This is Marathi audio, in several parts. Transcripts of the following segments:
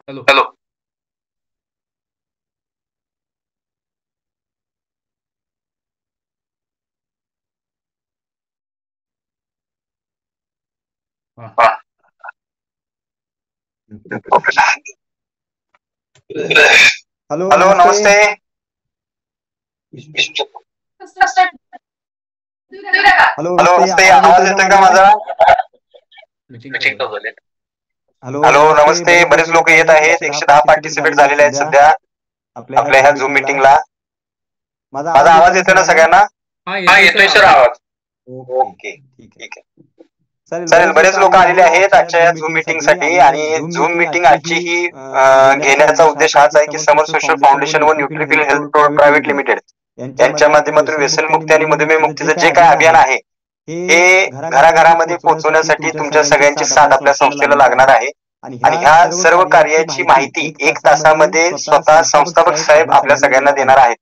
हॅलो. हॅलो. हा. हॅलो हॅलो, नमस्ते. हॅलो हॅलो, नमस्ते. आवाज येतोय का माझा? हॅलो, नमस्ते. बरेच लोक येत आहेत. 110 पार्टिसिपेट झालेले आहेत सध्या आपल्या ह्या झूम मीटिंगला. माझा आवाज येतोय ना सगळ्यांना? हा येतोय सर आवाज. ओके, ठीक आहे. चालेल, बरेच लोक आलेले आहेत आजच्या या झूम मीटिंग साठी. आणि झूम मीटिंग आजची ही घेण्याचा उद्देश हाच आहे की समर सोशल फाउंडेशन व न्यूट्रिफिल हेल्थ प्रायव्हेट लिमिटेड यांच्या माध्यमातून व्यसनमुक्ती आणि मधुमेह मुक्तीचं जे काय अभियान आहे हे घराघरामध्ये पोहोचवण्यासाठी तुमच्या सगळ्यांची साथ आपल्या संस्थेला लागणार आहे. आणि ह्या सर्व कार्याची माहिती 1 तासामध्ये स्वतः संस्थापक साहेब आपल्या सगळ्यांना देणार आहेत.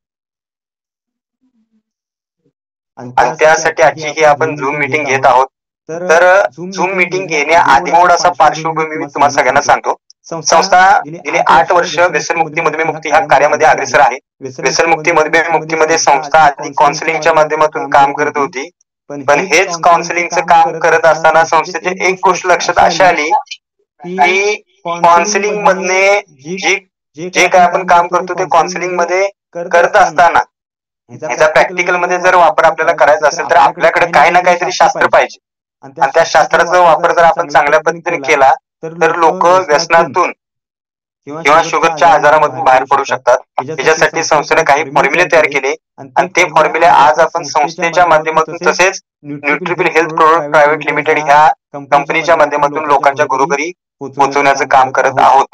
आणि त्यासाठी आजची ही आपण झूम मीटिंग घेत आहोत. तर झूम मीटिंग घेण्याआधी थोडासा पार्श्वभूमी मी तुम्हाला सगळ्यांना सांगतो. संस्था गेली 8 वर्ष व्यसनमुक्ती मधुमेह मुक्ती ह्या कार्यामध्ये अग्रेसर आहे. व्यसनमुक्ती मधुमेह मुक्तीमध्ये संस्था आधी काउन्सिलिंगच्या माध्यमातून काम करत होती. पण हेच काउन्सिलिंगचं काम करत असताना संस्थेची एक गोष्ट लक्षात अशी आली की काउन्सिलिंग मधले जे काय आपण काम करतो ते काउन्सिलिंग मध्ये करत असताना ह्याचा प्रॅक्टिकल मध्ये जर वापर आपल्याला करायचा असेल तर आपल्याकडे काही ना काहीतरी शास्त्र पाहिजे. आणि त्या शास्त्राचा वापर जर आपण चांगल्या पद्धतीने केला तर लोक व्यसनातून किंवा शुगरच्या आजारामधून बाहेर पडू शकतात. याच्यासाठी संस्थेने काही फॉर्म्युले तयार केले आणि ते फॉर्म्युले आज आपण संस्थेच्या माध्यमातून तसेच न्यूट्रिफिल हेल्थ प्रायव्हेट लिमिटेड ह्या कंपनीच्या माध्यमातून लोकांच्या घरोघरी पोहोचवण्याचं काम करत आहोत.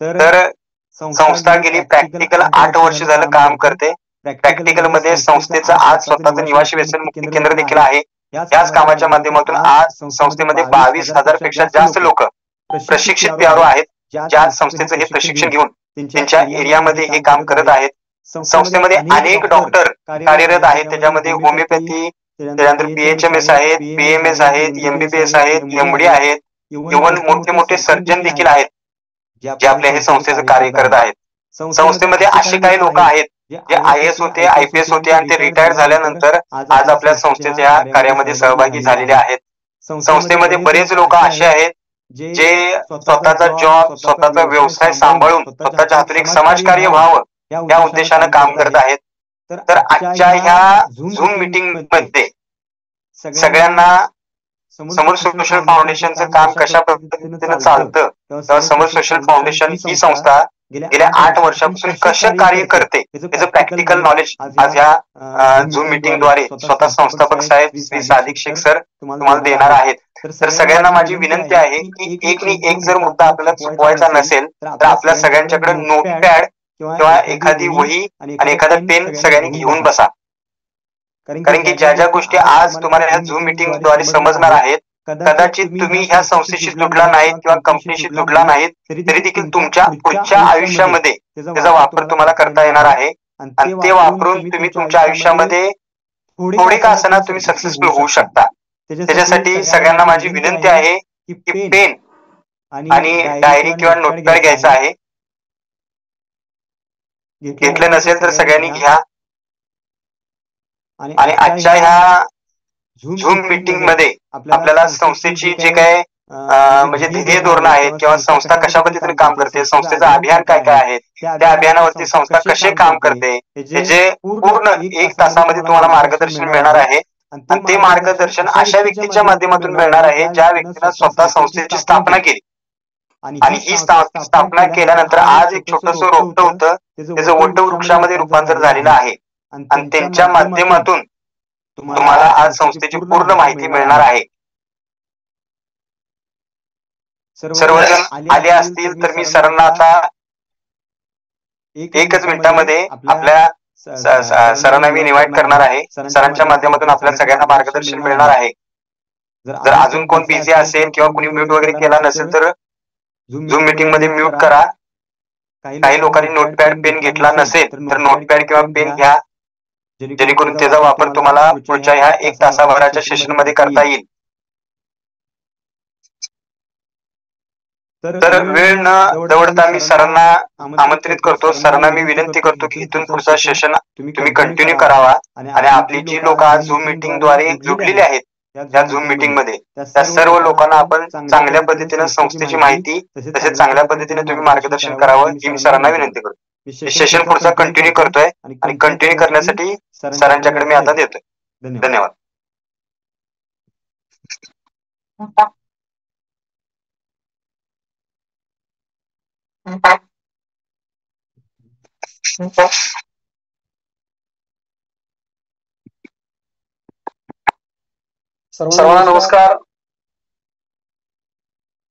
तर संस्था गेली प्रॅक्टिकल 8 वर्ष झालं काम करते. प्रॅक्टिकल मध्ये संस्थेचं आज स्वतःचं निवासी व्यसनमुक्ती केंद्र देखील आहे. याच कामाच्या माध्यमातून आज संस्थेमध्ये 22,000 पेक्षा जास्त लोक प्रशिक्षित प्यारो आहेत, ज्या संस्थेचं हे प्रशिक्षण घेऊन त्यांच्या एरियामध्ये हे काम करत आहेत. संस्थेमध्ये अनेक डॉक्टर कार्यरत आहेत. त्याच्यामध्ये होमिओपॅथी, त्यानंतर BHMS आहेत, BMS आहेत, MBBS आहेत, MD आहेत, इव्हन मोठे मोठे सर्जन देखील आहेत जे आपल्या हे संस्थेचं कार्य करत आहेत. संस्थेमध्ये असे काही लोक आहेत जे IAS होते, IPS होते आणि ते रिटायर झाल्यानंतर आज आपल्या संस्थेच्या कार्यामध्ये सहभागी झालेले आहेत. संस्थेमध्ये बरेच लोक असे आहेत जे स्वतःचा जॉब, स्वतःचा व्यवसाय सांभाळून स्वतःच्या हातून एक समाजकार्य व्हावं या उद्देशानं काम करत आहेत. तर आजच्या ह्या झूम मीटिंग मध्ये सगळ्यांना समर सोशल फाउंडेशनचं काम कशा पद्धतीनं चालतं तेव्हा समर सोशल फाउंडेशन ही संस्था गेल्या 8 वर्षापासून कसं कार्य करते याचं प्रॅक्टिकल नॉलेज आज ह्या झूम मीटिंगद्वारे स्वतः संस्थापक साहेब श्री सादिक शेख सर तुम्हाला देणार आहेत. तर सगळ्यांना माझी विनंती आहे की एक जर मुद्दा आपल्याला चुकवायचा नसेल तर आपल्या सगळ्यांच्याकडे नोटपॅड किंवा एखादी वही आणि एखादा पेन सगळ्यांनी घेऊन बसा. कारण की ज्या ज्या गोष्टी आज तुम्हाला ह्या झूम मीटिंगद्वारे समजणार आहेत कदाचित तुम्ही ह्या संस्थेशी जुडला नाहीत किंवा कंपनीशी जुडला नाहीत तरी देखील तुमच्या पुढच्या आयुष्यामध्ये त्याचा वापर तुम्हाला करता येणार आहे. आणि ते वापरून तुम्ही तुमच्या आयुष्यामध्ये थोडे का असताना तुम्ही सक्सेसफुल होऊ शकता. त्याच्यासाठी सगळ्यांना माझी विनंती आहे की पेन आणि डायरी किंवा नोटपॅड घ्यायचा आहे. घेतलं नसेल तर सगळ्यांनी घ्या. आणि आजच्या ह्या झूम मीटिंग मध्ये आपल्याला संस्थेची जे काय म्हणजे ध्येय धोरणं आहेत किंवा संस्था कशा पद्धतीने काम करते, संस्थेचं अभियान काय काय आहे, त्या अभियानावरती संस्था कसे काम करते, हे जे पूर्ण 1 तासामध्ये तुम्हाला मार्गदर्शन मिळणार आहे. आणि ते मार्गदर्शन अशा व्यक्तीच्या माध्यमातून मिळणार आहे ज्या व्यक्तीनं स्वतः संस्थेची स्थापना केली. आणि ही स्थापना केल्यानंतर आज एक छोटंसं रोपटं होतं, त्याचं वटवृक्षामध्ये रूपांतर झालेलं आहे. आणि त्यांच्या माध्यमातून तुम्हाला आज संस्थेची पूर्ण माहिती मिळणार आहे. सर्वजण आले असतील तर मी सरांना आता 1च मिनिटामध्ये आपल्या सरांना मी इन्व्हाइट करणार आहे. सरांच्या माध्यमातून आपल्या सगळ्यांना मार्गदर्शन मिळणार आहे. जर अजून कोण बिझी असेल किंवा कोणी म्यूट वगैरे केला नसेल तर झूम मीटिंग मध्ये म्यूट करा. काही लोकांनी नोटपॅड पेन घेतला नसेल तर नोटपॅड किंवा पेन घ्या, जेणेकरून त्याचा वापर तुम्हाला पुढच्या ह्या 1 तासाभराच्या सेशन मध्ये करता येईल. तर वेळ न दवडता मी सरांना आमंत्रित करतो. सरांना मी विनंती करतो की इथून पुढचा सेशन तुम्ही कंटिन्यू करावा. आणि आपली जी लोक आज झूम मीटिंग द्वारे जुडलेली आहेत या झूम मीटिंग मध्ये, त्या सर्व लोकांना आपण चांगल्या पद्धतीने संस्थेची माहिती तसेच चांगल्या पद्धतीने तुम्ही मार्गदर्शन करावं ही मी सरांना विनंती करतो. सेशन पुढचा कंटिन्यू करतोय आणि कंटिन्यू करण्यासाठी सरांच्याकडे मी आता देतोय. धन्यवाद. सर्वांना नमस्कार.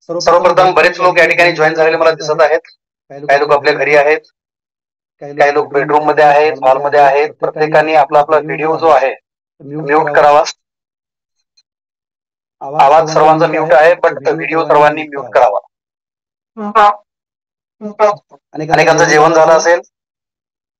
सर्वप्रथम बरेच लोक या ठिकाणी जॉईन झालेले मला दिसत आहेत. काही लोक आपल्या घरी आहेत, काही लोक बेडरूम मध्ये आहेत, हॉल मध्ये आहेत. प्रत्येकाने आपला आपला व्हिडिओ जो आहे म्यूट करावा. आवाज सर्वांचा म्यूट आहे बट व्हिडिओ सर्वांनी म्यूट करावा. अनेकांचं जेवण झालं असेल.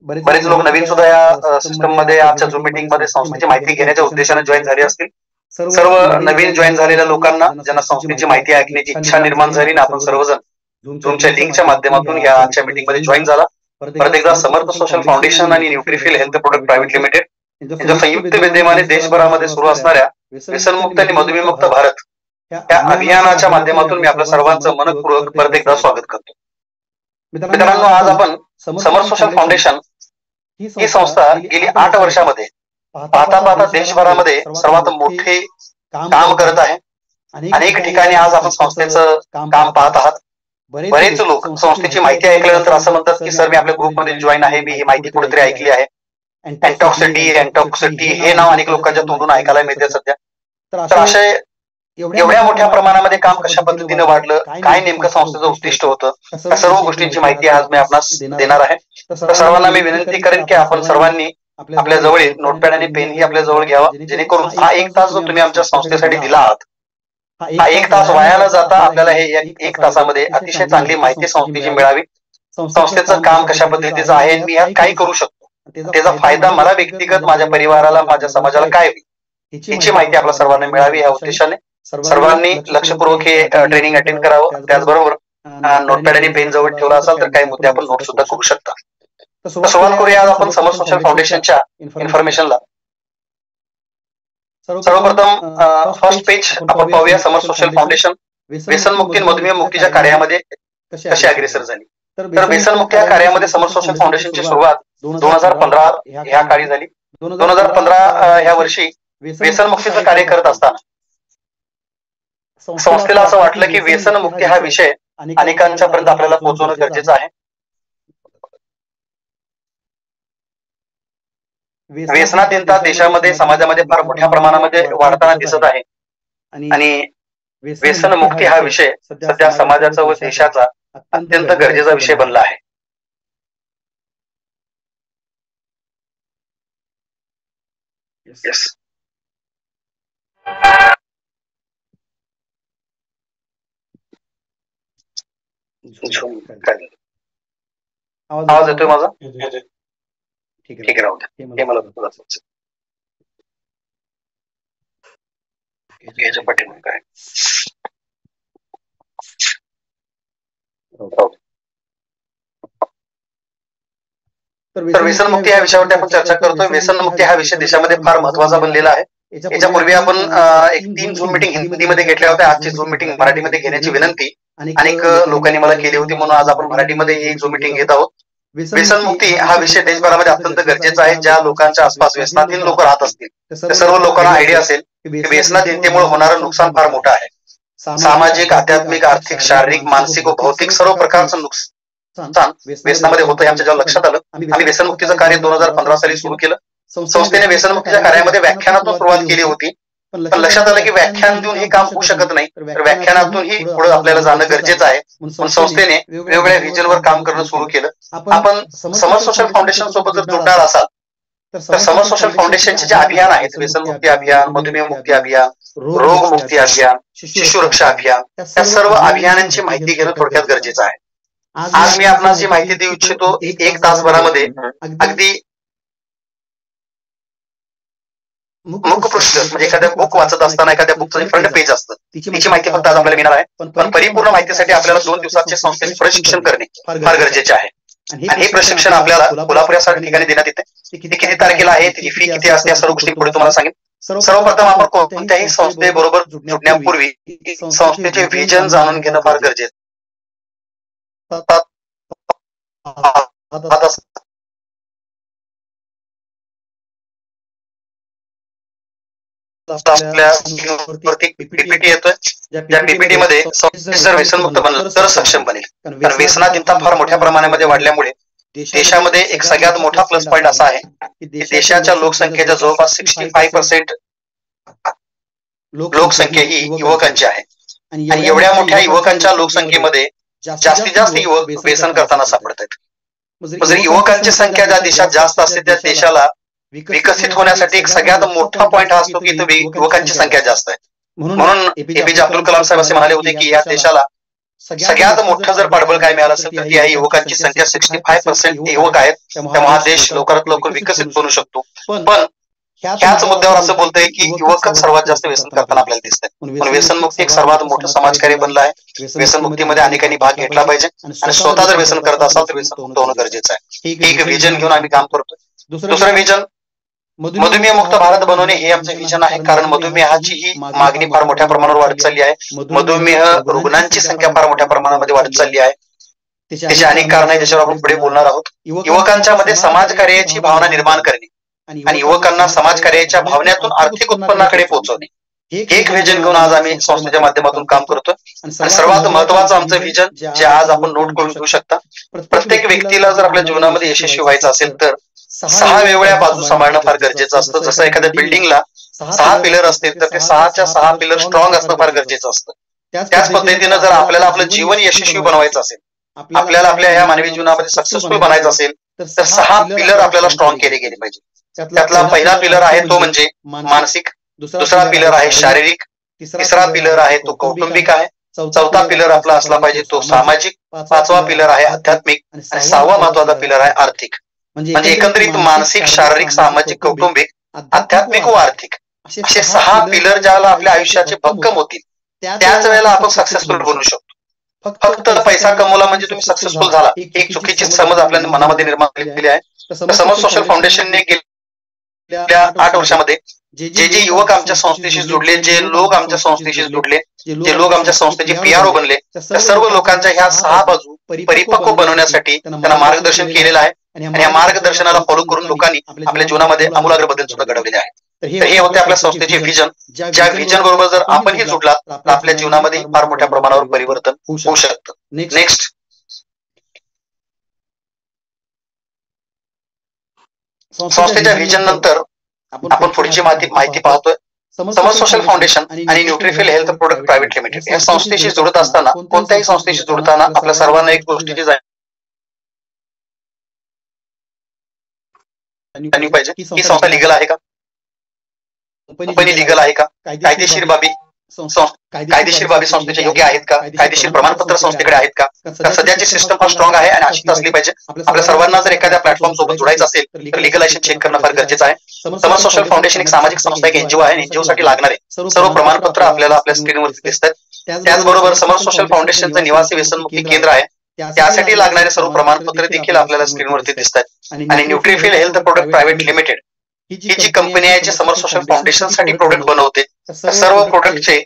बरेच लोक नवीन सुद्धा या सिस्टम मध्ये आजच्या झूम मीटिंग मध्ये संस्थेची माहिती घेण्याच्या उद्देशाने जॉईन झाले असतील. सर्व नवीन जॉईन झालेल्या लोकांना ज्यांना संस्थेची माहिती ऐकण्याची इच्छा निर्माण झाली ना, आपण सर्वजण झूमच्या लिंकच्या माध्यमातून या आजच्या मीटिंग मध्ये जॉईन झाला. परत एकदा समर्थ सोशल फाउंडेशन आणि न्यूट्रीफिल हेल्थ प्रोडक्ट प्रायव्हेट लिमिटेड यांच्या संयुक्त विद्यमाने देशभरामध्ये सुरू असणाऱ्या व्यसनमुक्त आणि मधुमेहमुक्त भारत या अभियानाच्या माध्यमातून मी आपल्या सर्वांचं मनपूर्वक परत एकदा स्वागत करतो. मित्रांनो, आज आपण समर्थ सोशल फाउंडेशन ही संस्था गेली 8 वर्षामध्ये पाहता पाहता देशभरामध्ये सर्वात मोठे काम करत आहे. अनेक ठिकाणी आज आपण संस्थेचं काम पाहत आहात. बरेच लोक संस्थेची माहिती ऐकल्यानंतर असं म्हणतात की सर मी आपल्या ग्रुपमध्ये जॉईन आहे, मी ही माहिती कुठेतरी ऐकली आहे. अँटॉक्सिटी हे नाव अनेक लोकांच्या तोंडून ऐकायला मिळते सध्या. तर असे एवढ्या मोठ्या प्रमाणामध्ये काम कशा पद्धतीने वाढलं, काय नेमकं संस्थेचं उद्दिष्ट होतं, या सर्व गोष्टींची माहिती आज मी आपणास देणार आहे. तर सर्वांना मी विनंती करेन की आपण सर्वांनी आपल्या जवळ नोटपॅड आणि पेन ही आपल्या जवळ घ्यावा, जेणेकरून हा 1 तास जो तुम्ही आमच्या संस्थेसाठी दिला आहात, हा 1 तास वाया न जाता आपल्याला हे 1 तासामध्ये अतिशय चांगली माहिती संस्थेची मिळावी. संस्थेचं काम कशा पद्धतीचं आहे, मी यात काय करू शकतो, त्याचा फायदा मला व्यक्तिगत, माझ्या परिवाराला, माझ्या समाजाला काय होईल, हिची माहिती आपल्या सर्वांना मिळावी या उद्देशाने सर्वांनी लक्षपूर्वक हे ट्रेनिंग अटेंड करावं. त्याचबरोबर नोटपॅड आणि पेन जवळ ठेवला असाल तर काही मुद्दे आपण नोट सुद्धा करू शकता. तर सुरुवात करूया आज आपण समर्थ सोशल फाउंडेशनच्या इन्फॉर्मेशनला. सर्वप्रथम फर्स्ट पेज आपण पाहूया. समर्थ सोशल फाउंडेशन व्यसनमुक्ती आणि मधुमेह मुक्तीच्या कार्यामध्ये कशी अग्रेसर झाली. तर व्यसनमुक्ती या कार्यामध्ये समर्थ सोशल फाउंडेशनची सुरुवात 2015 ह्या काळी झाली. 2015 ह्या वर्षी व्यसनमुक्तीचं कार्य करत असताना संस्थेला असं वाटलं की व्यसनमुक्ती हा विषय अनेकांच्या पर्यंत आपल्याला पोहोचवणं गरजेचं आहे. व्यसनाधीनता देशामध्ये, समाजामध्ये फार मोठ्या प्रमाणामध्ये वाढताना दिसत आहे आणि व्यसनमुक्ती हा विषय सध्या समाजाचा व देशाचा अत्यंत गरजेचा विषय बनला आहे. Yes. आवाज येतोय माझा? ठीक आहे, राहू द्या. हे मला याच्या पाठीमागे काय तर व्यसनमुक्ती या विषयावरती आपण चर्चा करतोय. व्यसनमुक्ती हा विषय देशामध्ये फार महत्वाचा बनलेला आहे. याच्यापूर्वी आपण एक 3 झूम मीटिंग हिंदीमध्ये घेतल्या होत्या. आजची झूम मीटिंग मराठीमध्ये घेण्याची विनंती अनेक लोकांनी मला केली होती, म्हणून आज आपण मराठीमध्ये ही झूम मीटिंग घेत आहोत. व्यसनमुक्ती हा विषय देशभरामध्ये अत्यंत गरजेचा आहे. ज्या लोकांच्या आसपास व्यसनाधीन लोक राहत असतील त्या सर्व लोकांना आयडिया असेल की व्यसनाधीनतेमुळे होणारं नुकसान फार मोठं आहे. सामाजिक, आध्यात्मिक, आर्थिक, शारीरिक, मानसिक व भौतिक सर्व प्रकारचं नुकसान व्यसनामध्ये होतं हे आमच्या जेव्हा लक्षात आलं, आम्ही व्यसनमुक्तीचं कार्य 2015 साली सुरू केलं. संस्थेने व्यसनमुक्तीच्या कार्यामध्ये व्याख्यानातून सुरुवात केली होती, पण लक्षात आलं की व्याख्यान देऊन हे काम होऊ शकत नाही, तर व्याख्यानातूनही पुढे आपल्याला जाणं गरजेचं आहे. पण संस्थेने वेगवेगळ्या व्हिजनवर काम करणं सुरू केलं. आपण समर सोशल फाउंडेशन सोबत जर जोडणार असाल तर समर सोशल फाउंडेशनचे जे अभियान आहेत, व्यसनमुक्ती अभियान, मधुमेह मुक्ती अभियान, रोग मुक्ती अभियान, शिशु रक्षा अभियान, या सर्व अभियानांची माहिती घेणं थोडक्यात गरजेचं आहे. आज मी आपणास जी माहिती देऊ इच्छितो 1 तासभरामध्ये अगदी मुखपृष्ठ म्हणजे एखाद्या बुक वाचत असताना एखाद्या बुकचं जे फ्रंट पेज असतं तिची माहिती फक्त आज आपल्याला मिळणार आहे. पण परिपूर्ण माहितीसाठी आपल्याला 2 दिवसाचे संस्थेचे प्रशिक्षण करणे फार गरजेचे आहे. आणि हे प्रशिक्षण आपल्याला कोल्हापूर या ठिकाणी देण्यात येते. ते किती तारखेला आहे, त्याची फी किती असते, या सर्व गोष्टी पुढे तुम्हाला सांगेन. सर्वप्रथम आपण कोणत्याही संस्थेबरोबर जुडण्यापूर्वी संस्थेचे व्हिजन जाणून घेणं फार गरजेचं पीपीटी येतोय. ज्या पीपीटी मध्ये जर व्यसनमुक्त बनलं तर सक्षम बनेल. कारण व्यसनाधीनता फार मोठ्या प्रमाणामध्ये वाढल्यामुळे देशामध्ये एक सगळ्यात मोठा प्लस पॉईंट असा आहे की देशाच्या लोकसंख्येच्या जवळपास 65% लोकसंख्या ही युवकांची आहे. आणि एवढ्या मोठ्या युवकांच्या लोकसंख्येमध्ये जास्तीत जास्त युवक व्यसन करताना सापडत आहेत. जर युवकांची संख्या ज्या देशात जास्त असते त्या देशाला विकसित होण्यासाठी एक सगळ्यात मोठा पॉईंट हा असतो की इथं युवकांची संख्या जास्त आहे. म्हणून एपीजे अब्दुल कलाम साहेब असे म्हणाले होते की या देशाला सगळ्यात मोठं जर पाठबळ काय मिळालं असेल तर ती आहे युवकांची संख्या. 65% युवक आहेत, त्यामुळे हा देश लवकरात लवकर विकसित बनू शकतो. पण ह्याच मुद्द्यावर असं बोलतंय की युवकच सर्वात जास्त व्यसन करताना आपल्याला दिसतंय. पण व्यसनमुक्ती एक सर्वात मोठं समाजकार्य बनलं आहे. व्यसनमुक्तीमध्ये अनेकांनी भाग घेतला पाहिजे आणि स्वतः जर व्यसन करत असाल तर व्यसनमुक्त होणं गरजेचं आहे. एक व्हिजन घेऊन आम्ही काम करतोय. दुसरं व्हिजन मधुमेह मुक्त भारत बनवणे हे आमचं व्हिजन आहे. कारण मधुमेहाची ही मागणी फार मोठ्या प्रमाणावर वाढत चालली आहे. मधुमेह रुग्णांची संख्या फार मोठ्या प्रमाणामध्ये वाढत चालली आहे. त्याची अनेक कारण आहेत, त्याच्यावर आपण पुढे बोलणार आहोत. युवकांच्या मध्ये समाजकार्याची भावना निर्माण करणे आणि युवकांना समाजकार्याच्या भावनेतून आर्थिक उत्पन्नाकडे पोहोचवणे हे एक व्हिजन घेऊन आज आम्ही संस्थेच्या माध्यमातून काम करतोय. आणि सर्वात महत्वाचं आमचं व्हिजन जे आज आपण नोट करून घेऊ शकता, प्रत्येक व्यक्तीला जर आपल्या जीवनामध्ये यशस्वी व्हायचं असेल तर 6 वेगवेगळ्या बाजू सांभाळणं फार गरजेचं असतं. जसं एखाद्या बिल्डिंगला 6 पिलर असतील तर ते 6च्या 6 पिलर स्ट्रॉंग असणं फार गरजेचं असतं. त्याच पद्धतीनं जर आपल्याला आपलं जीवन यशस्वी बनवायचं असेल, आपल्याला आपल्या ह्या मानवी जीवनामध्ये सक्सेसफुल बनायचं असेल तर 6 पिलर आपल्याला स्ट्रॉंग केले गेले पाहिजे. त्यातला पहिला पिलर आहे तो म्हणजे मानसिक, दुसरा पिलर आहे शारीरिक, तिसरा पिलर आहे तो कौटुंबिक आहे, चौथा पिलर आपला असला पाहिजे तो सामाजिक, 5वा पिलर आहे आध्यात्मिक आणि 6वा महत्वाचा पिलर आहे आर्थिक. म्हणजे एकंदरीत मानसिक, शारीरिक, सामाजिक, कौटुंबिक, आध्यात्मिक व आर्थिक असे 6 पिलर ज्याला आपल्या आयुष्याचे भक्कम होतील त्याच वेळेला आपण सक्सेसफुल बनू शकतो. फक्त पैसा कमवला म्हणजे तुम्ही सक्सेसफुल झाला, एक चुकीची समज आपल्या मनामध्ये निर्माण केलेली आहे. समर सोशल फाउंडेशनने गेल्या 8 वर्षामध्ये जे युवक आमच्या संस्थेशी जोडले, जे लोक आमच्या संस्थेशी जोडले, जे लोक आमच्या संस्थेचे पीआरओ बनले, त्या सर्व लोकांच्या ह्या 6 बाजू परिपक्व बनवण्यासाठी त्यांना मार्गदर्शन केलेलं आहे. आणि या मार्गदर्शनाला फॉलो करून लोकांनी आपल्या जीवनामध्ये आमूलाग्र बदल सुद्धा घडवलेले आहेत. तर हे होते आपल्या संस्थेचे व्हिजन. ज्या व्हिजन बरोबर जर आपणही जोडलात तर आपल्या जीवनामध्ये फार मोठ्या प्रमाणावर परिवर्तन होऊ शकतं. नेक्स्ट, संस्थेच्या व्हिजन नंतर आपण पुढची माहिती पाहतोय. समर सोशल फाउंडेशन आणि न्यूट्रिफिल हेल्थ प्रोडक्ट प्रायव्हेट लिमिटेड या संस्थेशी जोडत असताना, कोणत्याही संस्थेशी जोडताना आपल्या सर्वांना एक गोष्टीची जाणीव पाहिजे की संस्था लिगल आहे का, कंपनी लिगल आहे का, कायदेशीर बाबी संस्थेच्या योग्य आहेत का, कायदेशीर प्रमाणपत्र संस्थेकडे आहेत का, सध्याची सिस्टम फार स्ट्रॉंग आहे आणि अशीच असली पाहिजे. आपल्या सर्वांना जर एखाद्या प्लॅटफॉर्म सोबत जोडायचं असेल तर लिगलायझेशन चेक करणं फार गरजेचं आहे. समर सोशल फाउंडेशन एक सामाजिक संस्था, एक एनजीओ आहे. एनजीओ साठी लागणारे सर्व प्रमाणपत्र आपल्याला आपल्या स्क्रीनवरती दिसतात. त्याचबरोबर समर सोशल फाउंडेशनचं निवासी व्यसनमुक्ती केंद्र आहे. त्यासाठी लागणारे सर्व प्रमाणपत्र देखील आपल्याला स्क्रीनवरती दिसतात. आणि न्यूट्रिफिल हेल्थ प्रोडक्ट प्रायव्हेट लिमिटेड ही जी कंपनी आहे जी समर सोशल फाउंडेशन साठी प्रोडक्ट बनवते, तर सर्व प्रोडक्टचे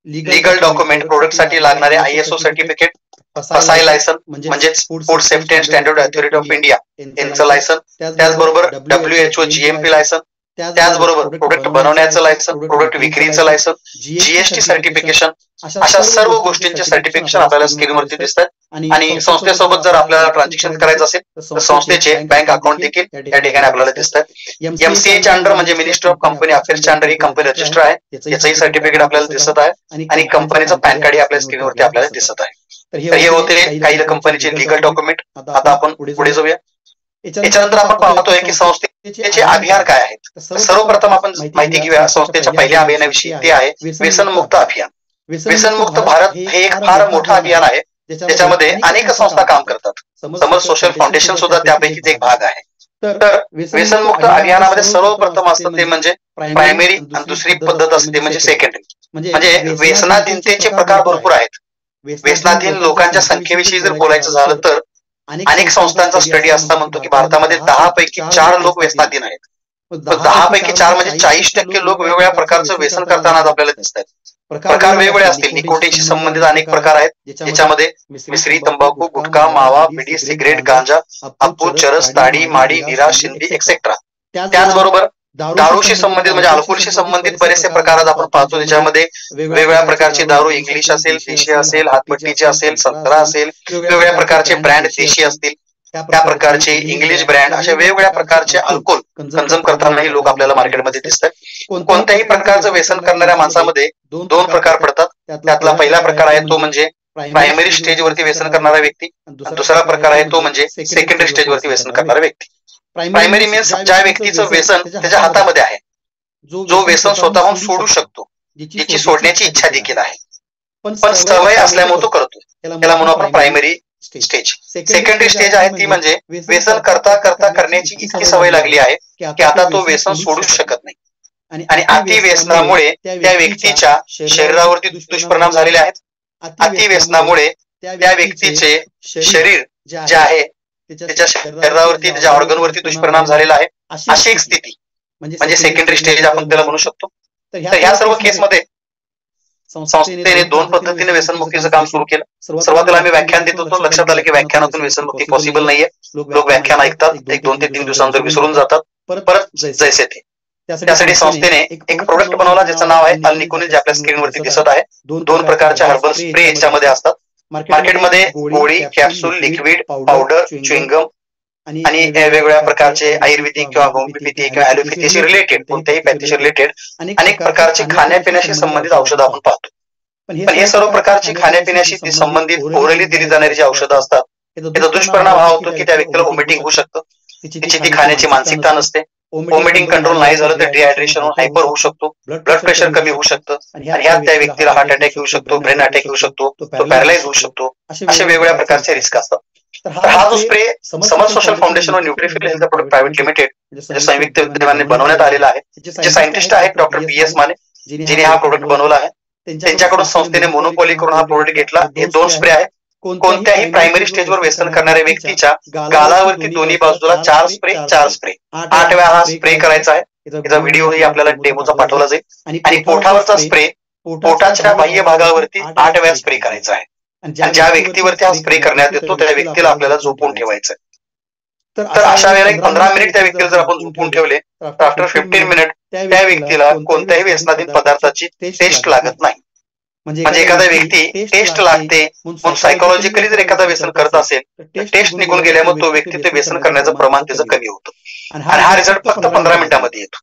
लीगल डॉक्युमेंट, प्रोडक्टसाठी लागणारे ISO सर्टिफिकेट, फसाई लायसन म्हणजेच food safety and standard authority of India यांचं लायसन, त्याचबरोबर WHO GMP लायसन, त्याचबरोबर प्रोडक्ट बनवण्याचं लायसन, प्रोडक्ट विक्रीचं लायसन, GST सर्टिफिकेशन, अशा सर्व गोष्टींचे सर्टिफिकेशन आपल्याला स्क्रीनवरती दिसतात. आणि संस्थेसोबत जर आपल्याला ट्रान्झॅक्शन करायचं असेल तर संस्थेचे बँक अकाउंट देखील या ठिकाणी आपल्याला दिसतात. MCAच्या अंडर म्हणजे मिनिस्ट्री ऑफ कंपनी अफेअर्सच्या अंडर ही कंपनी रजिस्टर आहे, याचंही सर्टिफिकेट आपल्याला दिसत आहे. आणि कंपनीचं पॅन कार्ड आपल्या स्क्रीनवरती आपल्याला दिसत आहे. तर हे होते काही कंपनीचे लिगल डॉक्युमेंट. आता आपण पुढे जाऊया. याच्यानंतर आपण पाहतोय की संस्थेचे अभियान काय आहेत. तर सर्वप्रथम आपण माहिती घेऊया संस्थेच्या पहिल्या अभियानाविषयी. ते आहे व्यसनमुक्त अभियान. व्यसनमुक्त भारत हे एक फार मोठं अभियान आहे ज्याच्यामध्ये अनेक संस्था काम करतात. समर सोशल फाउंडेशन सुद्धा त्यापैकीच एक भाग आहे. तर व्यसनमुक्त अभियानामध्ये सर्वप्रथम असतं ते म्हणजे प्रायमरी आणि दुसरी पद्धत असते म्हणजे सेकंडरी. म्हणजे व्यसनाधीनतेचे प्रकार भरपूर आहेत. व्यसनाधीन लोकांच्या संख्येविषयी जर बोलायचं झालं तर अनेक संस्थांचा स्टडी असा म्हणतो की भारतामध्ये 10 पैकी 4 लोक व्यसनाधीन आहेत. 10 पैकी 4 म्हणजे 40% लोक वेगवेगळ्या प्रकारचं व्यसन करताना आपल्याला दिसतात. प्रकार वेगवेगळे असतील. निकोटीनशी संबंधित अनेक प्रकार आहेत ज्याच्यामध्ये मिश्री, तंबाखू, गुटखा, मावा, बिडी, सिगरेट, गांजा, अप्पू, चरस, ताडी, माडी, निरा, शिंदी एक्सेट्रा. त्याचबरोबर दारूशी संबंधित म्हणजे अल्कोहोलशी संबंधित बरेचसे प्रकार आपण पाहतो. त्याच्यामध्ये वेगवेगळ्या प्रकारची दारू इंग्लिश असेल, देशी असेल, हातपट्टीची असेल, संत्रा असेल, वेगवेगळ्या प्रकारचे ब्रँड देशी असतील, त्या प्रकारचे इंग्लिश ब्रँड, अशा वेगवेगळ्या प्रकारचे अल्कोहोल कंझ्युम करतानाही लोक आपल्याला मार्केटमध्ये दिसतात. कोणत्याही प्रकारचं व्यसन करणाऱ्या माणसामध्ये 2 प्रकार पडतात. त्यातला पहिला प्रकार आहे तो म्हणजे प्रायमरी स्टेजवरती व्यसन करणारा व्यक्ती. दुसरा प्रकार आहे तो म्हणजे सेकंडरी स्टेजवरती व्यसन करणारा व्यक्ती. प्रायमरी मीन्स ज्या व्यक्तीचं व्यसन त्याच्या हातामध्ये आहे, जो व्यसन स्वतःहून सोडू शकतो, ज्याची सोडण्याची इच्छा देखील आहे, पण सवय असल्यामुळे तो करतो. त्याला म्हणू आपण प्रायमरी स्टेज. सेकंडरी स्टेज आहे ती म्हणजे व्यसन करता करता करण्याची इतकी सवय लागली आहे की आता तो व्यसन सोडू शकत नाही. आणि अति व्यसनामुळे त्या व्यक्तीच्या शरीरावरती दुष्परिणाम झालेले आहेत. अति व्यसनामुळे त्या व्यक्तीचे शरीर जे आहे त्याच्या शरीरावरती, त्याच्या ऑर्गनवरती दुष्परिणाम झालेला आहे. अशी एक स्थिती म्हणजे सेकंडरी स्टेज आपण त्याला म्हणू शकतो. तर ह्या सर्व केसमध्ये संस्थेने 2 पद्धतीने व्यसनमुक्तीचं काम सुरू केलं. सुरुवातीला आम्ही व्याख्यान देत होतो. लक्षात आलं की व्याख्यानातून व्यसनमुक्ती पॉसिबल नाहीये. लोक व्याख्यान ऐकतात, 1, 2 ते 3 दिवसांनंतर विसरून जातात, परत जैसे ते. त्यासाठी संस्थेने एक प्रोडक्ट बनवला ज्याचं नाव आहे अल्निकोनिल, जे आपल्या स्क्रीनवरती दिसत आहे. 2 प्रकारचे हर्बल स्प्रे याच्यामध्ये असतात. मार्केटमध्ये गोळी, कॅप्सूल, लिक्विड, पावडर, च्युइंगम आणि वेगवेगळ्या प्रकारचे आयुर्वेदिक किंवा होमिओपॅथी किंवा ॲलोपॅथीशी रिलेटेड, कोणत्याही पॅथीशी रिलेटेड अनेक प्रकारची खाण्यापिण्याशी संबंधित औषधं आपण पाहतो. पण हे सर्व प्रकारची खाण्यापिण्याशी संबंधित ओरली दिली जाणारी जी औषधं असतात त्याचा दुष्परिणाम हा होतो की त्या व्यक्तीला वॉमिटिंग होऊ शकतं. तिची ती खाण्याची मानसिकता नसते. वॉमिटिंग कंट्रोल नाही झालं तर डिहायड्रेशन होऊन हायपर होऊ शकतो, ब्लड प्रेशर कमी होऊ शकतं आणि ह्यात त्या व्यक्तीला हार्ट अटॅक येऊ शकतो, ब्रेन अटॅक येऊ शकतो, तो पॅरालाइज होऊ शकतो. असे वेगवेगळ्या प्रकारचे रिस्क असतात. तर हा जो स्प्रे समर सोशल फाउंडेशन व न्यूट्रिफिल हेल्थ प्रोडक्ट प्रायव्हेट लिमिटेड म्हणजे संयुक्त विद्यमाने बनवण्यात आलेला आहे. जे सायंटिस्ट आहेत डॉक्टर PS माने, जिने हा प्रोडक्ट बनवला आहे. त्यांच्याकडून संस्थेने मोनोपॉली करून हा प्रोडक्ट घेतला. हे 2 स्प्रे आहेत. कोणत्याही प्रायमरी स्टेजवर व्यसन करणाऱ्या व्यक्तीच्या गालावरती दोन्ही बाजूला 4 स्प्रे 8 वेळा हा स्प्रे करायचा आहे. याचा व्हिडिओही आपल्याला डेमोचा पाठवला जाईल. आणि पोटावरचा स्प्रे पोटाच्या बाह्य भागावरती 8 वेळा स्प्रे करायचा आहे. आणि ज्या व्यक्तीवरती हा स्प्रे करण्यात येतो त्या व्यक्तीला आपल्याला झोपून ठेवायचं. तर अशा वेळेला 15 मिनिट त्या व्यक्तीला जर आपण झोपून ठेवले तर आफ्टर 15 मिनिट त्या व्यक्तीला कोणत्याही व्यसनाधीन पदार्थाची टेस्ट लागत नाही. म्हणजे एखादा व्यक्ती टेस्ट लागते म्हणून सायकोलॉजिकली जर एखादा व्यसन करत असेल तर टेस्ट निघून गेल्यामुळे तो व्यक्ती ते व्यसन करण्याचं प्रमाण त्याचं कमी होतं. आणि हा रिझल्ट फक्त 15 मिनिटांमध्ये येतो.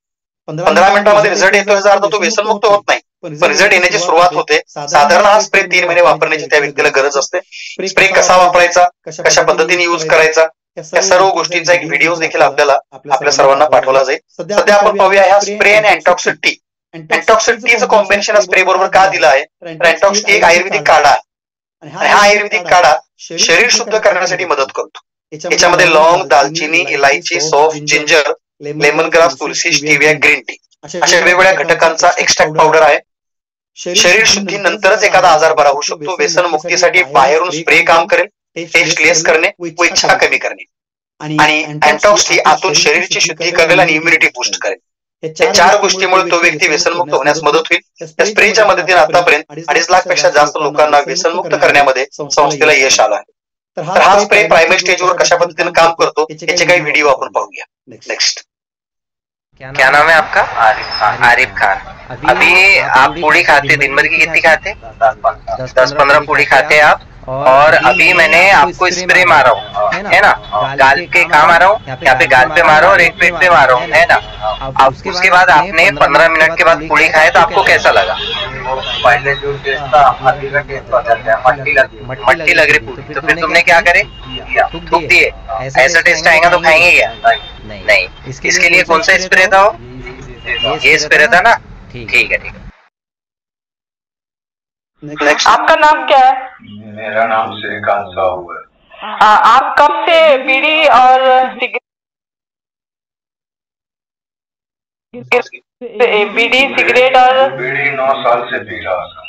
15 मिनिटांमध्ये रिझल्ट येतो याचा अर्थ तो व्यसनमुक्त होत नाही, पण रिझल्ट येण्याची सुरुवात होते. साधारण हा स्प्रे 3 महिने वापरण्याची त्या व्यक्तीला गरज असते. स्प्रे कसा वापरायचा, कशा पद्धतीने युज करायचा, या सर्व गोष्टींचा एक व्हिडिओ देखील आपल्या सर्वांना पाठवला जाईल. सध्या आपण पाहूया ह्या स्प्रे आणि अँटॉक्सिड टी. अँटॉक्सिड टीचं कॉम्बिनेशन स्प्रे बरोबर का दिलं आहे. अँटॉक्स टी एक आयुर्वेदिक काढा आहे आणि हा आयुर्वेदिक काढा शरीर शुद्ध करण्यासाठी मदत करतो. याच्यामध्ये लॉंग, दालचिनी, इलायची, सौफ, जिंजर, लेमन ग्रास, तुलसी, स्टिविया, ग्रीन टी अशा वेगवेगळ्या घटकांचा एक्स्ट्रॅक्ट पावडर आहे. शरीर शुद्धी नंतरच एखादा आजार बरा होऊ शकतो. व्यसन मुक्तीसाठी बाहेरून स्प्रे काम करेल, टेस्ट लेस करणे व इच्छा कमी करणे आणि अँटॉक्स टी आतून शरीराची शुद्धी करेल आणि इम्युनिटी बूस्ट करेल. या 4 गोष्टीमुळे तो व्यक्ती व्यसनमुक्त होण्यास मदत होईल. या स्प्रेच्या मदतीने आतापर्यंत 2.5 लाखपेक्षा जास्त लोकांना व्यसनमुक्त करण्यामध्ये संस्थेला यश आलं आहे. तर हा स्प्रे प्रायमरी स्टेजवर कशा पद्धतीने काम करतो याचे काही व्हिडिओ आपण पाहूया. नेक्स्ट. क्या नाम है आपका? आरिफ खान. अभी आप पूड़ी खाते, दिन भर की कितनी खाते? 10-15 पूड़ी खाते आप. और अभी मैंने आपको स्प्रे मारा हूँ, है ना? गाल के कहाँ मारा हूँ? यहाँ पे गाल पे मारा हूँ और एक पेट पे मारा हूँ, है ना? अब उसके बाद आपने 15 मिनट के बाद पूड़ी खाए तो आपको कैसा लगा? पहले जो टेस्ट था मट्टी का टेस्ट बदल गया, मट्टी लग रही पूरी. तो फिर तुमने क्या करे? थूक दिए. ऐसा टेस्ट आएगा तो खाएंगे क्या? नहीं. इसके लिए कौन सा स्प्रे था वो? ये स्प्रे था ना? ठीक है. नेक्स्ट. आपका नाम क्या है? मेरा नाम श्रीकांत साहू है. आप कब से बीड़ी और बीड़ी सिगरेट और बीड़ी 9 साल से पी रहा था.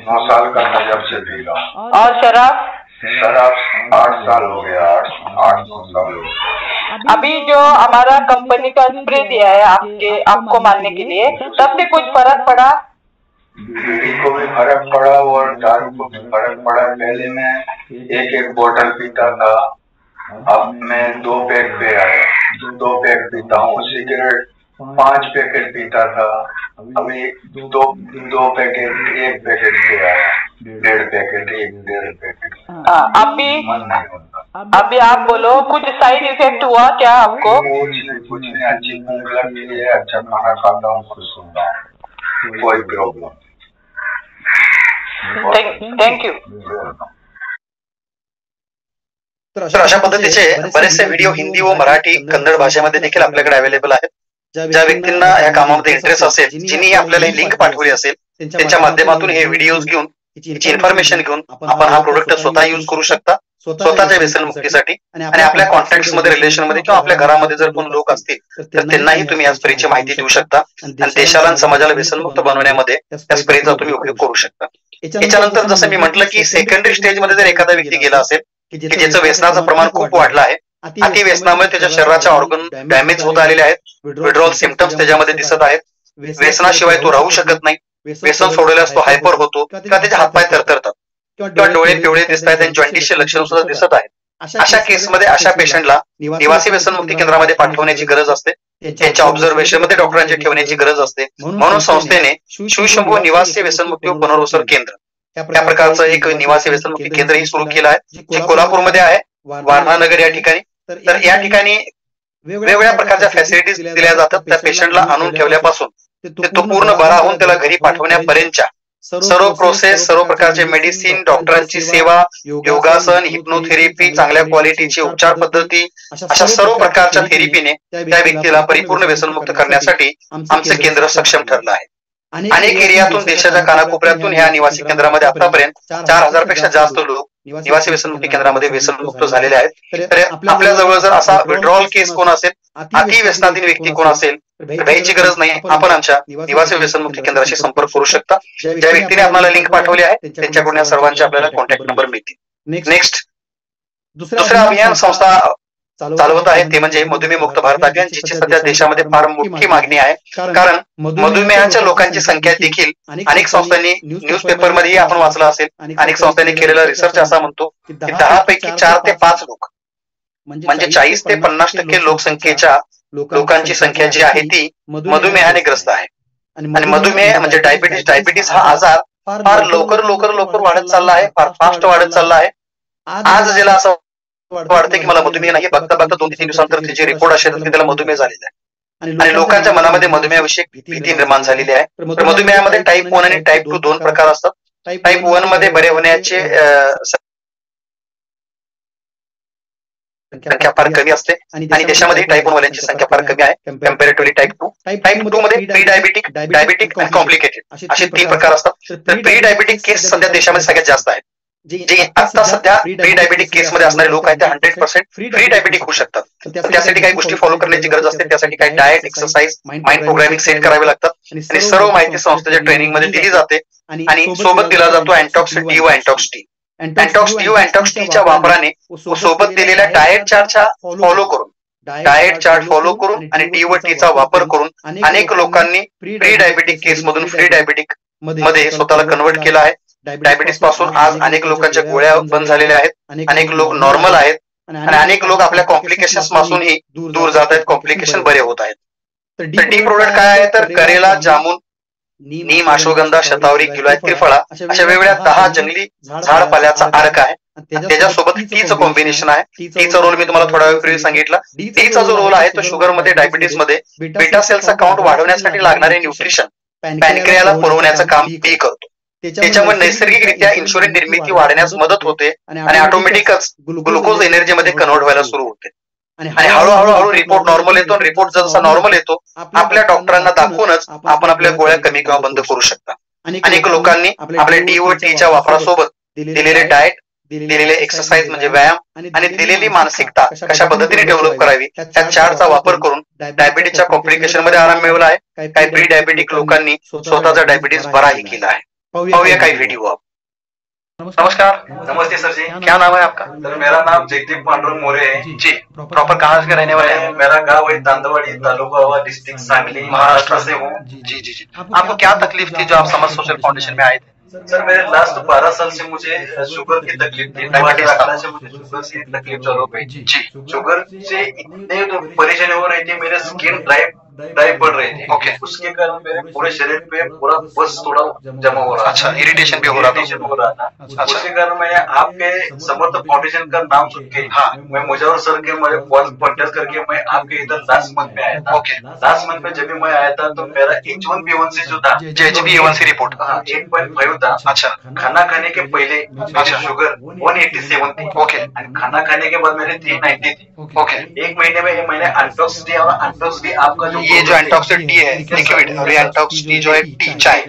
9 साल का था जब से पी रहा हूँ. और शराब? शराब 8 साल हो गया. 8-9 साल हो गया. अभी जो हमारा कंपनी का स्प्रे दिया है आपको मारने के लिए, तब से कुछ फर्क पड़ा? बीड़ी को भी फर्क पड़ा और दारू को भी फर्क पड़ा. पहले मैं एक बोतल पीता था, अब मैं 2 पैक पे आया. 2 पैक पीता हूँ. सिगरेट 5 पैकेट पीता था, अभी 2 पैकेट 1 पैकेट पे आया. 1.5 पैकेट 1.5 पैकेट. मन नहीं होता. अभी आप बोलो, कुछ साइड इफेक्ट हुआ क्या आपको? कुछ नहीं. अच्छी भूख लगती है, अच्छा खाना खाता हूँ, खुश होता हूँ, कोई प्रॉब्लम. Thank you. तर अशा पद्धतीचे बरेचसे व्हिडिओ हिंदी व मराठी कन्नड भाषेमध्ये देखील आपल्याकडे अवेलेबल आहेत. ज्या व्यक्तींना या कामामध्ये इंटरेस्ट असेल, जिनी आपल्याला लिंक पाठवली असेल, त्यांच्या माध्यमातून हे व्हिडिओज घेऊन याची इन्फॉर्मेशन घेऊन आपण हा प्रोडक्ट स्वतः यूज करू शकता स्वतःच्या व्यसनमुक्तीसाठी. आणि आपल्या कॉन्टॅक्ट मध्ये, रिलेशन मध्ये किंवा आपल्या घरामध्ये जर कोण लोक असतील तर त्यांनाही तुम्ही या स्प्रेची माहिती देऊ शकता आणि देशाला आणि समाजाला व्यसनमुक्त बनवण्यामध्ये या स्प्रेचा तुम्ही उपयोग करू शकता. याच्यानंतर जसं मी म्हटलं की सेकंडरी स्टेज मध्ये जर एखादा व्यक्ती गेला असेल की ज्याचं व्यसनाचं प्रमाण खूप वाढलं आहे, अति व्यसनामुळे त्याच्या शरीराच्या ऑर्गन डॅमेज होत आलेले आहेत, विड्रॉल सिम्पटम्स त्याच्यामध्ये दिसत आहेत, व्यसनाशिवाय तो राहू शकत नाही, व्यसन सोडल्यास तो हायपर होतो किंवा त्याचे हातपाय थरथरतात किंवा डोळे पिवळे दिसत आहेत आणि जॉन्टिसचे लक्षण सुद्धा दिसत आहेत. अशा केसमध्ये अशा पेशंटला निवासी व्यसनमुक्ती केंद्रामध्ये पाठवण्याची गरज असते. त्यांच्या ऑब्झर्वेशन मध्ये डॉक्टरांची ठेवण्याची गरज असते. म्हणून संस्थेने शिवशंभू निवासी व्यसनमुक्ती व पुनर्वसन केंद्र या प्रकारचं एक निवासी व्यसनमुक्ती केंद्रही सुरू केलं आहे, जे कोल्हापूरमध्ये आहे, वारणा नगर या ठिकाणी. तर या ठिकाणी वेगवेगळ्या प्रकारच्या फॅसिलिटीज दिल्या जातात. त्या पेशंटला आणून ठेवल्यापासून तो पूर्ण बरा होऊन त्याला घरी पाठवण्यापर्यंतच्या सर्व प्रोसेस, सर्व प्रकारचे मेडिसिन, डॉक्टरांची सेवा, योगासन, हिप्नोथेरपी, चांगल्या क्वालिटीची उपचार पद्धती, अशा सर्व प्रकारच्या थेरपीने त्या व्यक्तीला परिपूर्ण व्यसनमुक्त करण्यासाठी आमचे केंद्र सक्षम ठरलं आहे. अनेक एरियातून देशाच्या कानाकोपऱ्यातून ह्या निवासी केंद्रामध्ये आतापर्यंत 4000 पेक्षा जास्त लोक निवासी व्यसनमुक्ती केंद्रामध्ये व्यसनमुक्त झालेले आहेत. तर आपल्या जवळ जर असा विड्रॉल केस कोण असेल, अति व्यसनाधीन व्यक्ती कोण असेल, भयाची गरज नाही. आपण आमच्या निवासी व्यसनमुक्ती केंद्राशी संपर्क करू शकता. ज्या व्यक्तीने आपल्याला लिंक पाठवली आहे त्यांच्याकडून या सर्वांचे आपल्याला कॉन्टॅक्ट नंबर मिळतील. नेक्स्ट. दुसरं अभियान संस्था चालवत आहे ते म्हणजे मधुमेह मुक्त भारत अभियान, जिची सध्या देशामध्ये फार मोठी मागणी आहे. कारण मधुमेहाच्या लोकांची संख्या देखील अनेक संस्थांनी न्यूजपेपरमध्येही आपण वाचलं असेल, अनेक संस्थांनी केलेला रिसर्च असा म्हणतो की 10 पैकी 4 ते 5 लोक म्हणजे 40 ते 50% लोकसंख्येच्या लोकांची संख्या जी आहे ती मधुमेहाने ग्रस्त आहे. आणि मधुमेह म्हणजे डायबिटीस हा आजार फार लवकर वाढत चालला आहे, फार फास्ट वाढत चालला आहे. आज ज्याला असं वाटतं की मला मधुमेह नाही, बघता 2-3 दिवसांतर त्याचे रिपोर्ट असे येतात की त्याला मधुमेह झालेला आहे. आणि लोकांच्या मनामध्ये मधुमेहाविषयी भीती निर्माण झालेली आहे. तर मधुमेहामध्ये टाईप 1 आणि टाईप 2 2 प्रकार असतात. टाईप 1 मध्ये बरे होण्याचे संख्या फार कमी असते आणि देशामध्ये टाईप 1 वाल्यांची संख्या फार कमी आहे कम्पॅरेटिव्हली टाईप 2. टाईप 2 मध्ये प्री डायबिटिक आणि कॉम्प्लिकेटेड असे 3 प्रकार असतात. तर प्री डायबिटिक केस सध्या देशामध्ये सगळ्यात जास्त आहेत. जे आता सध्या प्री डायबिटिक केस मध्ये असणारे लोक आहेत ते 100% फ्री डायबिटिक होऊ शकतात. त्यासाठी काही गोष्टी फॉलो करण्याची गरज असते. त्यासाठी काही diet, exercise, mind programming set करावे लागतात आणि सर्व माहिती संस्थेच्या ट्रेनिंग मध्ये दिली जाते. आणि सोबत दिला जातो अँटॉक्स टी व अँटॉक्स टी. अँटॉक्स डी व अँटॉक्स टीच्या वापराने व सोबत दिलेल्या डाएट चार्टचा फॉलो करून आणि डी व टीचा वापर करून अनेक लोकांनी प्री डायबेटिक केस मधून फ्री डायबेटिक मध्ये स्वतःला कन्वर्ट केलं आहे. डायबिटीस पासून आज अनेक लोकांच्या गोळ्या बंद झालेल्या आहेत, अनेक लोक नॉर्मल आहेत आणि अनेक लोक आपल्या कॉम्प्लिकेशन्स पासूनही दूर जात आहेत, कॉम्प्लिकेशन बरे होत आहेत. तर डी प्रोडक्ट काय आहे तर करेला, जामुन, नीम, अश्वगंधा, शतावरी, गिलोय, त्रिफळा अशा वेगवेगळ्या 10 जंगली झाडपाल्याचा अर्क आहे. त्याच्यासोबत टीचं कॉम्बिनेशन आहे. टीचा रोल मी तुम्हाला थोड्या वेळपूर्वी सांगितला. टीचा जो रोल आहे तो शुगर मध्ये, डायबिटीस मध्ये बीटा सेलचा काउंट वाढवण्यासाठी लागणारे न्यूट्रिशन पॅनक्रियाला पुरवण्याचं काम टी करतो. त्याच्यामुळे नैसर्गिकरित्या इन्शुलिन निर्मिती वाढण्यास मदत होते आणि ऑटोमॅटिकच ग्लुकोज एनर्जी मध्ये कन्वर्ट व्हायला सुरू होते आणि हळूहळू रिपोर्ट नॉर्मल येतो. रिपोर्ट जसा नॉर्मल येतो आपल्या डॉक्टरांना दाखवूनच आपण आपल्या गोळ्या कमी किंवा बंद करू शकता. अनेक लोकांनी आपल्या डी व टीच्या वापरासोबत दिलेले डाएट, दिलेले एक्सरसाइज म्हणजे व्यायाम आणि दिलेली मानसिकता कशा पद्धतीने डेव्हलप करावी त्या चार्टचा वापर करून डायबिटीसच्या कॉम्प्लिकेशन मध्ये आराम मिळवला आहे. काही प्री डायबिटिक लोकांनी स्वतःचा डायबिटीस बराही केला आहे. पाहूया काही व्हिडिओ आप. नमस्कार. नमस्ते सर जी. क्या नाम है आपका? सर मेरा नाम जगदीप पांडुरंग मोरे है जी. प्रॉपर कहाँ के रहने वाले हैं? मेरा गांव है तांदवाड़ी, तालुका हुआ, डिस्ट्रिक्ट सांगली, महाराष्ट्र से हूँ. जी. आपको क्या तकलीफ थी जो आप समझ सोशल फाउंडेशन में आए थे? सर मेरे लास्ट 12 साल से मुझे शुगर की तकलीफ थी. डायबिटीज से मुझे शुगर की तकलीफ चालू हो गई. जी. शुगर से इतने परेशानी हो रही थी, मेरे स्किन ड्राई पड़ रही थी. ओके. उसके कारण मेरे पूरे शरीर पे पूरा बस थोड़ा जमा हो रहा था. अच्छा, इरिटेशन भी हो रहा था. अच्छा. उसके कारण मैंने आपके समर्थ फाउंडेशन का नाम सुन के, हाँ, मैं मुजावर सर के मेरे कॉन्टेक्ट करके मैं आपके इधर लास्ट मंथ में आया था. ओके. लास्ट मंथ में जब भी मैं आया था तो मेरा H1B1C जो था, HbA1c रिपोर्ट 8.5 था. अच्छा. खाना खाने के पहले मेरी शुगर 187 थी. ओके. खाना खाने के बाद मेरी 390 थी. ओके. एक महीने में मैंने एंटॉक्स डी और एंटॉक्स डी आपका जो ये जो एंटॉक्स टी है लिक्विड और ये एंटॉक्स टी जो है टी चाय,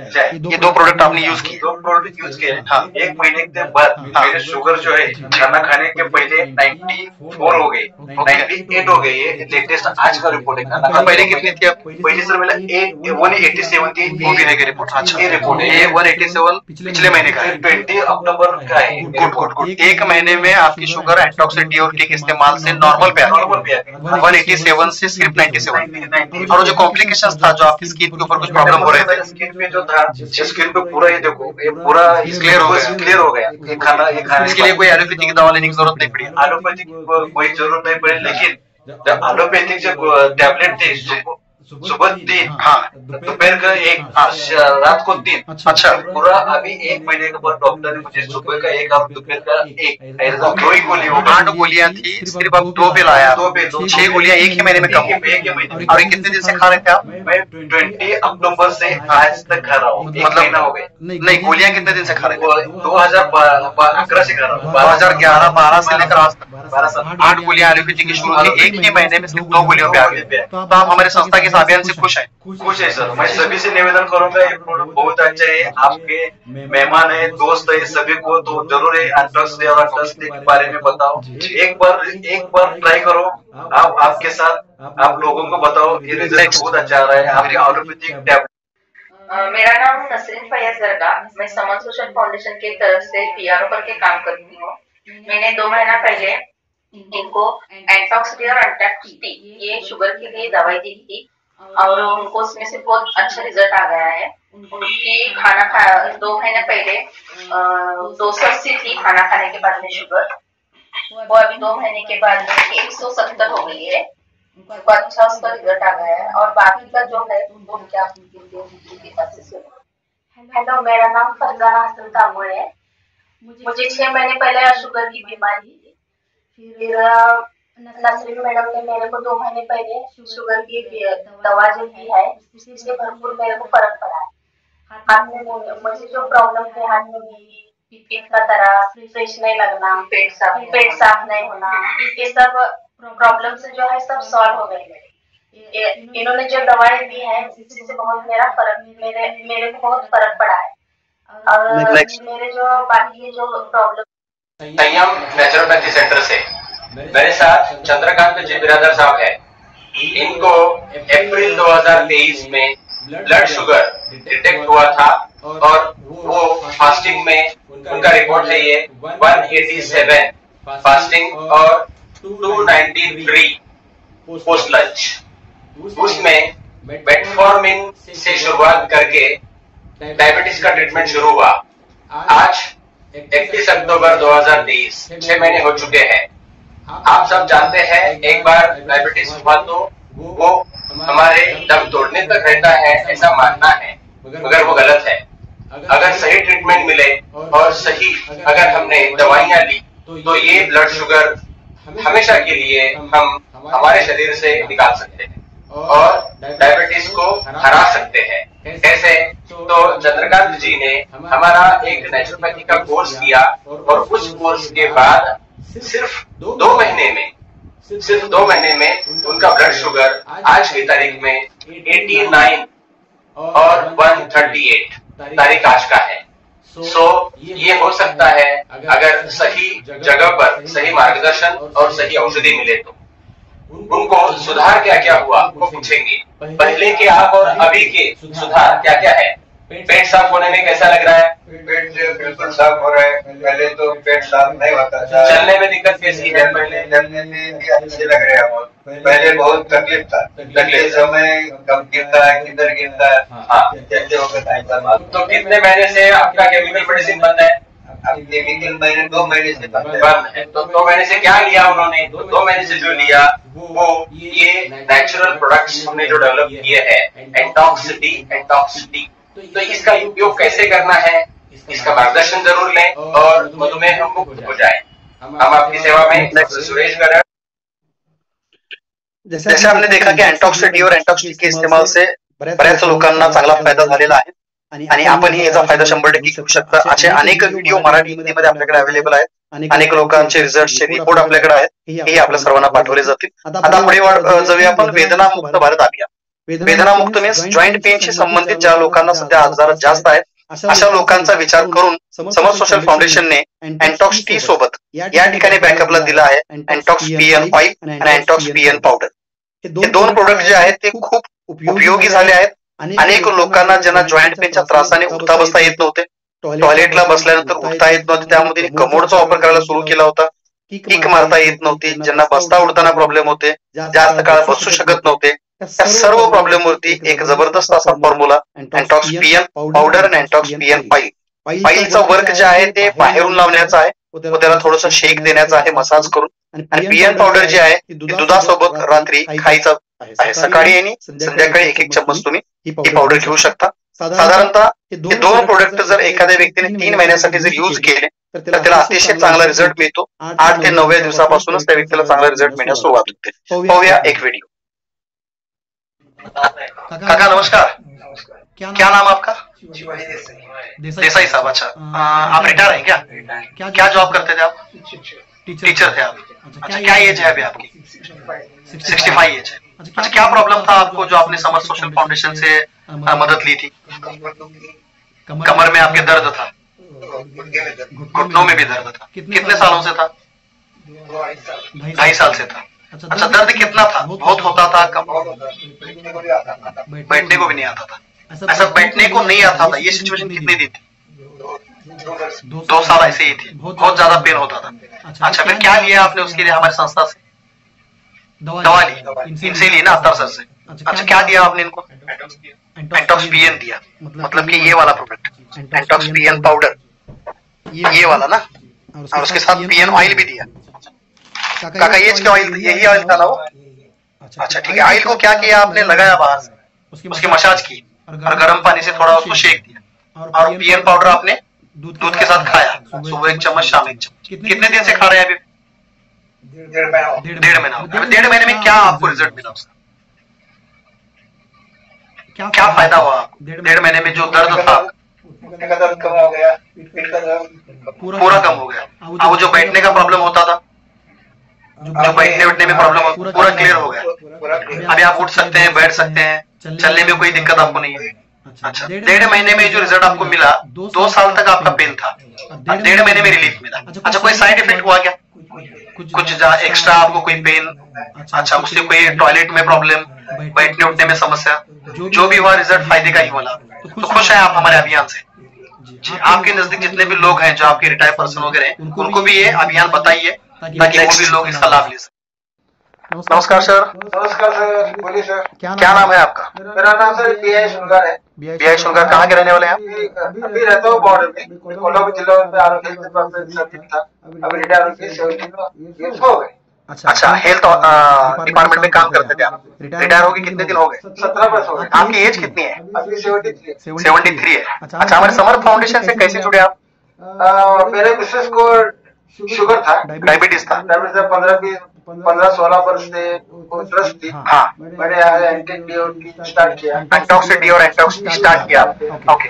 ये 2 प्रोडक्ट आपने यूज किए. 2 प्रोडक्ट यूज किए. हाँ. एक महीने के बाद मेरे शुगर जो है खाना खाने के पहले 94 हो गई, 98 हो गई. ये लेटेस्ट आज का रिपोर्ट है. खाना पहले कितनी थी आप? पहले सर मेरा 187 थी. वो भी की रिपोर्ट. अच्छा, ये रिपोर्ट है. ये 187 पिछले महीने का है. 20 अक्टूबर का है. गुड. एक महीने में आपकी शुगर एंटॉक्स टी और टी के इस्तेमाल से नॉर्मल पे आ गई. 187 से सिर्फ 97. और जो कॉम्प्लिकेशन था, जो आपकी स्किन के ऊपर कुछ प्रॉब्लम हो रहे थे, स्किन पे जो था, स्किन पे पूरा ये देखो, ये पूरा क्लियर हो गया. ये खाना इसके लिए कोई एलोपैथी की दवा लेने की जरूरत नहीं पड़ी. एलोपैथिक कोई जरूरत नहीं पड़ी. लेकिन जब एलोपैथिक जो टैबलेट थे सुबह 3, हाँ, दोपहर का 1, रात को 3. अच्छा. पूरा अभी 1 महीने के बाद डॉक्टर ने मुझे सुबह का 1 और दोपहर का 1 2 ही गोली. 8 गोलियां थी, सिर्फ आप 2 पे लाया. 6 गोलियां एक ही महीने में कम. और ये कितने दिन से खा रहे थे आप? मैं 20 अक्टूबर से आज तक खा रहा हूँ. एक महीना हो गया. नहीं, गोलियां कितने दिन से खा रहे थे? 2011 से खा रहा हूँ. 2011-12 से लेकर आज तक 8 गोलियां एलोपैथी की शुरू की. एक ही महीने में सिर्फ 2 गोलियों पे आ गए. तो आप हमारे संस्था के अभियान से खुश हैं? खुश है सर. मैं सभी से निवेदन करूंगा, ये प्रोडक्ट बहुत अच्छा है. आपके मेहमान है, दोस्त है, सभी को तो जरूर है एंटॉक्स डे और एंटॉक्स डे के बारे में बताओ. एक बार ट्राई करो. आप आपके साथ आप लोगों को बताओ. ये रिजल्ट बहुत अच्छा आ रहा है. आपके एलोपैथिक टैबलेट. मेरा नाम नसरीन फैयाज जरगा. मैं समन सोशल फाउंडेशन की तरफ से PRO करके काम करती हूँ. मैंने 2 महीना पहले इनको एंटॉक्स डी और एंटॉक्स टी ये शुगर के लिए दवाई दी थी और उनको उसमें से बहुत अच्छा रिजल्ट आ गया है. उनकी 2 महीने पहले 280 थी खाना खाने के बाद में शुगर. वो अभी 2 महीने के बाद 170 हो गई है. उनको अच्छा उसका रिजल्ट आ गया है. और बाकी का जो है वो क्या. हेलो, मेरा नाम फरजाना हसन तामुल है. मुझे 6 महीने पहले शुगर की बीमारी थी. फिर नसरीन मैडम ने मेरे को 2 महीने पहले शुगर की दवा जो दी है इससे भरपूर मेरे को फर्क पड़ा है. हाथ में मुझे जो प्रॉब्लम थे, हाथ में पीठ का तरह फ्रेश नहीं लगना, पेट साफ नहीं होना, ये सब प्रॉब्लम से जो है सब सॉल्व हो गए. इन्होंने जो दवाई दी है इससे बहुत मेरे को बहुत फर्क पड़ा है. और मेरे जो बाकी जो प्रॉब्लम. संयम नेचुरोपैथी सेंटर से मेरे साथ चंद्रकांत जी बिरादर साहब है. इनको अप्रैल 2023 में ब्लड शुगर डिटेक्ट हुआ था और वो फास्टिंग में उनका रिपोर्ट है ये 187 फास्टिंग और 293 पोस्ट लंच। उसमें मेटफॉर्मिन से शुरुआत करके डायबिटीज का ट्रीटमेंट शुरू हुआ। आज 31 अक्टूबर 2023, 6 महीने हो चुके हैं। आप सब जानते हैं एक बार डायबिटीज हुआ तो वो हमारे दम तोड़ने तक रहता है, ऐसा मानना है, मगर वो गलत है। अगर सही ट्रीटमेंट मिले और सही अगर हमने दवाइयां ली तो ये ब्लड शुगर हमेशा के लिए हम हमारे शरीर से निकाल सकते हैं और डायबिटीज को हरा सकते हैं। कैसे? तो चंद्रकांत जी ने हमारा एक नेचुरोपैथी का कोर्स किया और उस कोर्स के बाद सिर्फ 2 महीने में उनका ब्लड शुगर आज की तारीख में 89 और 138 तारीख आज का है। सो ये हो सकता है अगर सही जगह पर सही मार्गदर्शन और सही औषधि मिले तो। उनको सुधार क्या क्या हुआ वो पूछेंगे। पहले के आप और अभी के सुधार क्या क्या है? पेट साफ होने में कैसा लग रहा है? पेट बिल्कुल साफ हो रहा है। पहले तो पेट साफ नहीं होता था। चलने में दिक्कत कैसी है? पहले चलने में भी अच्छे लग रहे हैं। पहले बहुत तकलीफ था। तकलीफ समय कब गिरता है, किधर गिरता है, हाँ जैसे होगा। तो कितने महीने से आपका केमिकल मेडिसिन बंद है? केमिकल महीने 2 महीने से बंद है। तो 2 महीने से क्या लिया उन्होंने? तो 2 महीने से जो लिया वो ये नेचुरल प्रोडक्ट्स हमने जो डेवलप किए हैं, एंटॉक्सिटी। तो इसका उपयोग कैसे करना है, इसका मार्गदर्शन जरूर लें और मधुमेह मुक्त हो जाए। हम आपकी सेवा में सुरेश कर रहे हैं। जैसे आपने देखा की एंटॉक्सिटी और एंटॉक्सिटी के इस्तेमाल से बऱ्याच लोकांना चांगला फायदा झालेला आहे आणि आपणही याचा फायदा 100% घेऊ शकता। असे अनेक व्हिडिओ मराठी हिंदीमध्ये आपल्याकडे अवेलेबल आहेत। अनेक लोकांचे रिझल्टचे रिपोर्ट आपल्याकडे आहेत, हे आपल्या सर्वांना पाठवले जातील। आता पुढे जाऊया आपण वेदना मुक्त भारत अभियान। वेदना मुक्त मीन्स जॉईंट पेनशी संबंधित ज्या लोकांना सध्या आजार जास्त आहेत अशा लोकांचा विचार करून समर्थ सोशल फाउंडेशनने एंटॉक्स टी सोबत या ठिकाणी बॅकअपला दिला आहे एंटॉक्स पीएन ऑइल आणि एंटॉक्स पीएन पावडर। हे 2 प्रोडक्ट जे आहेत ते खूप उपयोगी झाले आहेत। अनेक लोकांना ज्यांना जॉईंट पेनच्या त्रासाने उठता बसता येत नव्हते, टॉयलेटला बसल्यानंतर उठता येत नव्हते, त्यामध्ये कमोडचा वापर करायला सुरू केला होता। किक मारता येत नव्हती, ज्यांना बसता उडताना प्रॉब्लेम होते, जास्त काळ बसू शकत नव्हते, त्या सर्व प्रॉब्लेम वरती एक जबरदस्त असा फॉर्म्युला एंटॉक्स पीएन पावडर आणि एंटॉक्स पीएन ऑइल। ऑइलचं वर्क जे आहे ते बाहेरून लावण्याचं आहे व त्याला थोडंसं शेक द्यायचं आहे मसाज करून। आणि पीएन पावडर जे आहे ती दुधासोबत रात्री खायचं आहे। सकाळी आणि संध्याकाळी 1-1 चम्मच तुम्ही ही पावडर घेऊ शकता। साधारणतः हे 2 प्रोडक्ट जर एखाद्या व्यक्तीने 3 महिन्यासाठी जर यूज केले तर त्याला अतिशय चांगला रिझल्ट मिळतो। 8 ते 9व्या दिवसापासूनच त्या व्यक्तीला चांगला रिझल्ट मिळण्यास सुरुवात होते। पाहूया एक व्हिडिओ। काका नमस्कार, क्या नाम आपका? देसाई साहब। अच्छा, आप रिटायर हैं क्या जॉब करते थे आप? टीचर थे आप। अच्छा, क्या एज है अभी आपकी? 65 एज है। अच्छा, क्या प्रॉब्लम था आपको जो आपने समर्थ सोशल फाउंडेशन से मदद ली थी? कमर में आपके दर्द था, घुटनों में भी दर्द था। कितने सालों से था? 2.5 साल से था। अच्छा, दर्द कितना था? बहुत होता था? कम? बैठने को भी नहीं आता था। ऐसा बैठने को नहीं आता था। ये सिचुएशन कितने दिन थी? 2 साल ऐसे ही थी, बहुत ज्यादा पेन होता था। अच्छा, फिर क्या लिया आपने उसके लिए हमारी संस्था से? दवा ली, इनसे ली ना, अत्तर सर से। अच्छा, क्या दिया आपने इनको? एंटॉक्स पीएन दिया, मतलब कि ये वाला प्रोडक्ट एंटॉक्स पीएन पाउडर, ये वाला ना, और उसके साथ पीएन ऑइल भी दिया। काका ये क्या ऑइल? यही ऑइल था ना वो? अच्छा ठीक है। ऑइल को क्या किया आपने? लगाया बाहर से, उसकी मसाज की और गर्म पानी से थोड़ा उसको शेक दिया और पीएन पाउडर आपने दूध के साथ खाया। सुबह 1 चम्मच, शाम 1 चम्मच। कितने दिन से खा रहे हैं अभी? 1.5 महीना। 1.5 महीने में क्या आपको रिजल्ट मिला उसका? क्या फायदा हुआ आपको? 1.5 महीने में जो दर्द था कम हो गया, पूरा कम हो गया। अब वो जो बैठने का प्रॉब्लम होता था, जो बैठने उठने में प्रॉब्लम पूरा क्लियर हो गया। अभी आप उठ सकते हैं, बैठ सकते हैं, चलने में कोई दिक्कत आपको नहीं है। अच्छा, 1.5 महीने में जो रिजल्ट आपको मिला, 2 साल तक आपका पेन था, 1.5 महीने में रिलीफ मिला। अच्छा, कोई साइड इफेक्ट हुआ क्या? कुछ एक्स्ट्रा आपको कोई पेन? अच्छा, उससे कोई टॉयलेट में प्रॉब्लम, बैठने उठने में समस्या? जो भी हुआ रिजल्ट फायदे का ही बोला। तो खुश हैं आप हमारे अभियान से? जी, आपके नजदीक जितने भी लोग हैं जो आपके रिटायर्ड पर्सन वगैरह हैं, उनको भी ये अभियान बताइए ताकि वो भी लोग इसका लाभ ले सकें। नमस्कार सर। नमस्कार सर, बोलिए सर। क्या नाम है आपका? मेरा नाम सर BI शुनगार है। BI शुनगार, कहाँ के रहने वाले हैं आप? अभी रहता हूँ बॉर्डर में, कोल्हापुर जिला में आरोग्य सर्विस था। अभी रिटायर होकर 17 years हो गए। अच्छा, हेल्थ डिपार्टमेंट में काम करते थे आप? रिटायर होके कितने दिन हो गए? 17 वर्ष हो गए। आपकी एज कितनी है? अभी 73 73 है। अच्छा, हमारे समर फाउंडेशन से कैसे जुड़े आप? मेरे मिसेस को शुगर था, डायबिटीज था। 15-16 वर्ष से इंटरेस्ट थी। हाँ, मैंने एंटी स्टार्ट किया। एंटॉक्स डी और एंटॉक्स स्टार्ट किया। ओके,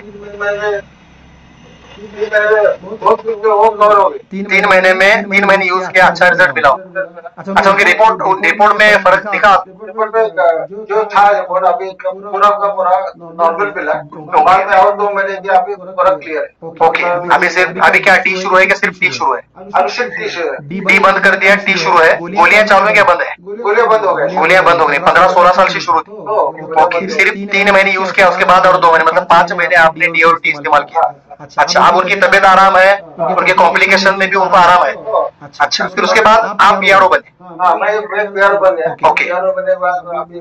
वो कवर हो गई। 3 महीने यूज किया, अच्छा रिजल्ट मिला। अच्छा, उनकी रिपोर्ट में फर्क दिखा? रिपोर्ट में जो था रिपोर्ट अभी पूरा का पूरा नॉर्मल मिला। तो बाद में और 2 महीने की अभी पूरा क्लियर है। ओके, अभी क्या टी शुरू है क्या सिर्फ टी शुरू है? अभी सिर्फ टी शुरू है। टी बंद कर दिया, टी शुरू है। गोलियां चालू है क्या बंद है? गोलियां बंद हो गई। गोलियां बंद हो गई। 15-16 साल से शुरू थी। ओके, सिर्फ 3 महीने यूज किया, उसके बाद और 2 महीने, मतलब 5 महीने आपने डी और टी इस्तेमाल किया। अच्छा, अब उनकी तबीयत आराम है, उनके कॉम्प्लिकेशन में भी उनको आराम है। अच्छा, फिर उसके बाद आप PRO बने? हाँ, मैं PRO बन गया। ओके, PRO बनने के बाद अभी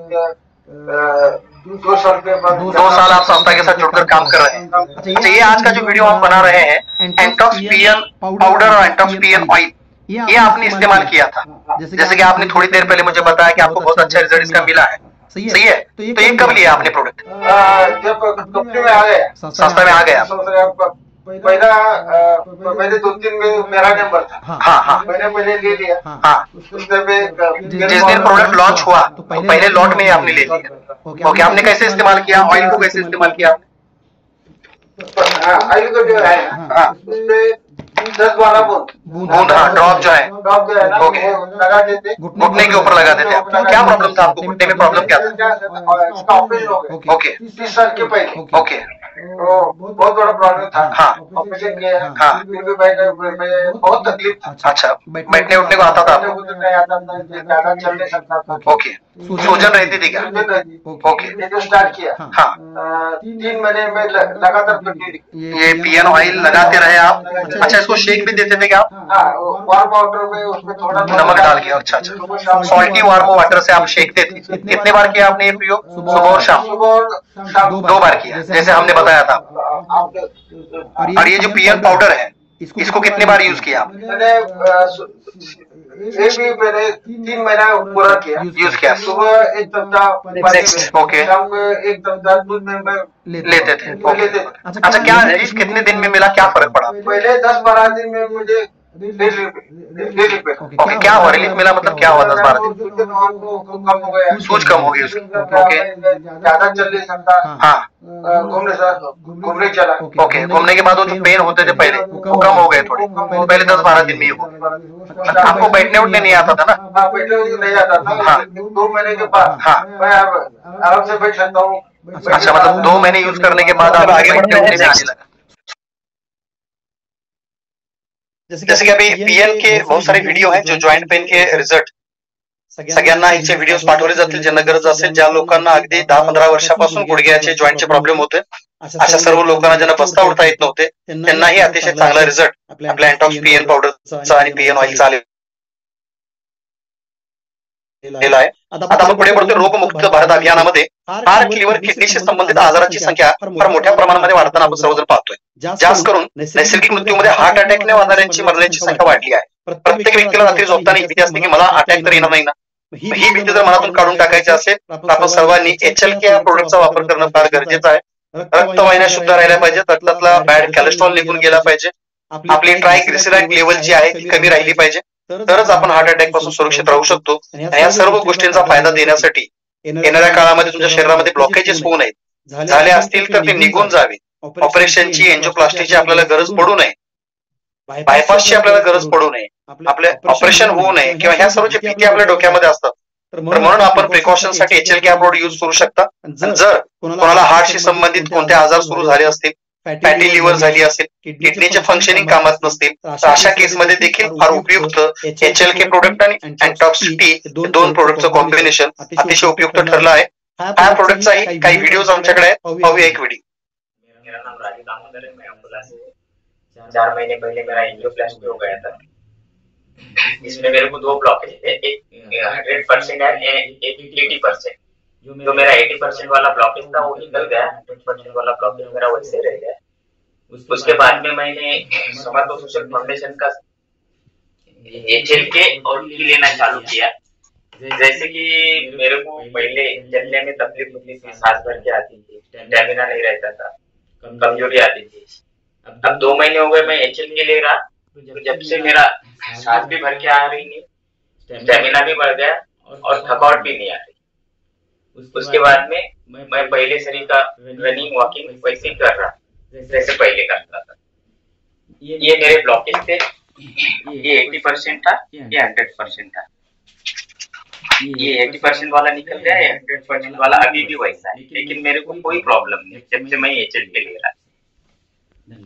2 साल के बाद 2 साल आप संस्था के साथ जुड़कर काम कर रहे हैं। अच्छा, ये आज का जो वीडियो हम बना रहे हैं, एंटॉक्स PN पाउडर और एंटॉक्स PN ऑयल, ये आपने इस्तेमाल किया था। जैसे कि आपने थोड़ी देर पहले मुझे बताया कि आपको बहुत अच्छा रिजल्ट इसका मिला है। सही है? तो ये कब लिया आपने प्रोडक्ट? जब कंपनी में आ गया, संस्था में आ गया। पहले 2-3 में मेरा नंबर था। हाँ, मैंने पहले ले लिया। हाँ, जिस दिन प्रोडक्ट लॉन्च हुआ तो पहले लॉट में आपने ले लिया। ओके, आपने कैसे इस्तेमाल किया? ऑयल को कैसे इस्तेमाल किया आपने? ऑयल को जो है उसमें 10-12 बूंद, हाँ, ड्रॉप जो है ना, ओके, वो लगा देते, घुटने के ऊपर लगा देते आप। क्या प्रॉब्लम था आपको? घुटने में प्रॉब्लम क्या था? इसका ऑपरेशन हो गया। ओके, 30 साल के पहले। ओके, तो बहुत बड़ा प्रॉब्लम था। हाँ, ऑपरेशन किया। हाँ, फिर भी मैं बहुत तकलीफ था। अच्छा, बैठने उठने को आता था आपको? नहीं आता था, ज्यादा चल नहीं सकता था। ओके, सूजन रहती थी क्या? ओके, ये जो स्टार्ट किया, हाँ, 3 महीने में लगातार ये PN ऑयल लगाते रहे आप? अच्छा, इसको शेक भी देते थे क्या आप? हाँ, वार्म वाटर में उसमें थोड़ा नमक डाल के? अच्छा, सॉल्टी वार्म वाटर से आप शेकते थे। कितने बार किया आपने ये प्रयोग? सुबह और शाम? सुबह और शाम 2 बार किया, जैसे हमने बताया था। और ये जो PN पाउडर है, इसको कितने बार यूज किया आपने? मैंने 3 महीना पूरा किया, यूज किया। सुबह 1 चमचा, ओके, शाम को 1 चमचा दूध में लेते थे। ओके, अच्छा, क्या रिलीफ कितने दिन में मिला? क्या फर्क पड़ा? पहले 10-12 दिन में मुझे रिलीफ। ओके, क्या हुआ? रिलीफ मिला मतलब क्या हुआ? 10-12 दिन कम हो गया, सूज कम हो गई उसकी। ओके, ज्यादा चल नहीं सकता। हाँ, घूमने चला। ओके, घूमने के बाद वो जो पेन होते थे पहले वो कम हो गए थोड़े? वो पहले 10-12 दिन में ही हो गए। आपको बैठने उठने नहीं आता था ना? हाँ, बैठने नहीं आता था। हाँ, 2 महीने के बाद हाँ, मैं आराम से बैठ सकता हूँ। अच्छा, मतलब 2 महीने यूज करने के बाद आप आगे बैठने उठने में आने लगा। जैसे कि अभी PN के बहुत सारे व्हिडिओ हैं जो जॉईंट पेन के रिझल्ट सगळ्यांना ह्याचे व्हिडिओज पाठवले जातील ज्यांना गरज असेल, ज्या लोकांना अगदी 10-15 वर्षापासून गुडघ्याचे जॉईंटचे प्रॉब्लेम होते, अशा सर्व लोकांना ज्यांना बसता उठता येत नव्हते, त्यांनाही अतिशय चांगला रिझल्ट आपल्या एंटॉक्स PN पावडरचा आणि PN ऑइलचा आलेला आहे. आता आपण पुढे पडतो रोगमुक्त भारत अभियानामध्ये. हार्ट, लिव्हर, किडनीशी संबंधित आजारांची संख्या फार मोठ्या प्रमाणामध्ये वाढताना आपण सर्वजण पाहतोय. जास्त करून नैसर्गिक मृत्यूमध्ये हार्ट अटॅकने वाढणाऱ्यांची मरण्याची संख्या वाढली आहे. प्रत्येक व्यक्तीला रात्री झोपताना ही भीती असते की मला अटॅक तर येणार नाही ना. ही भीती जर मनातून काढून टाकायची असेल तर आपण सर्वांनी HLK या प्रोडक्टचा वापर करणं फार गरजेचं आहे. रक्तवाहिन्या शुद्ध राहिल्या पाहिजेत, रक्तातला बॅड कोलेस्ट्रॉल निघून गेला पाहिजे, आपली ट्रायग्लिसराईड लेवल जी आहे ती कमी राहिली पाहिजे, तरच आपण हार्ट अटॅक पासून सुरक्षित राहू शकतो. आणि या सर्व गोष्टींचा फायदा देण्यासाठी येणाऱ्या काळामध्ये तुमच्या शरीरामध्ये ब्लॉकेजेस होऊ नयेत, झाले असतील तर ते निघून जावे. ऑपरेशनची, एंजिओप्लास्टीची आपल्याला गरज पडू नये, बायपासची आपल्याला गरज पडू नये, आपले ऑपरेशन होऊ नये किंवा ह्या सर्वची भीती आपल्या डोक्यामध्ये असतात. तर म्हणून आपण प्रिकॉशनसाठी HLK प्रोडक्ट यूज करू शकता. जर कोणाला हार्टशी संबंधित कोणते आजार सुरू झाले असतील, फॅटी लिव्हर झाली असेल, किडनीचे फंक्शनिंग कामात नसतील, तर अशा केसमध्ये देखील फार उपयुक्त HLK प्रोडक्ट आणि एंटॉक्स टी 2 प्रोडक्टचं कॉम्बिनेशन अतिशय उपयुक्त ठरलं आहे. ह्या प्रोडक्टचाही काही व्हिडिओज आमच्याकडे आहेत, पाहूया एक व्हिडिओ. मेरा नाम राजू दामोदर है। मैं अम्बुला से 4 महीने पहले मेरा एंजियोप्लास्टी हो गया था। इसमें मेरे को 2 ब्लॉकेज थे, एक 100% है, एक 80%। जो मेरा 80% वाला ब्लॉकेज था वो निकल गया, 100% वाला ब्लॉकेज मेरा वैसे रह गया। उसके बाद में मैंने समर्थ सोशल फाउंडेशन का HLK और की लेना चालू किया। जैसे कि मेरे को पहले चलने में तकलीफ होती थी, सांस भर के आती थी, स्टेमिना नहीं रहता था, कमजोरी आती थी। अब 2 महीने हो गए मैं HLK ले रहा, तो जब से मेरा सांस भी भर के आ रही है, स्टेमिना भी बढ़ गया और थकावट भी नहीं आ रही। उसके बाद में मैं पहले शरीर का रनिंग वॉकिंग वैसे ही कर रहा जैसे पहले करता था। ये मेरे ब्लॉकेज थे, ये 80% था, ये 100% था। ये 80% वाला निकल गया, ये 100% वाला अभी भी वैसा है, लेकिन मेरे को कोई प्रॉब्लम नहीं जब से मैं HLK ले रहा।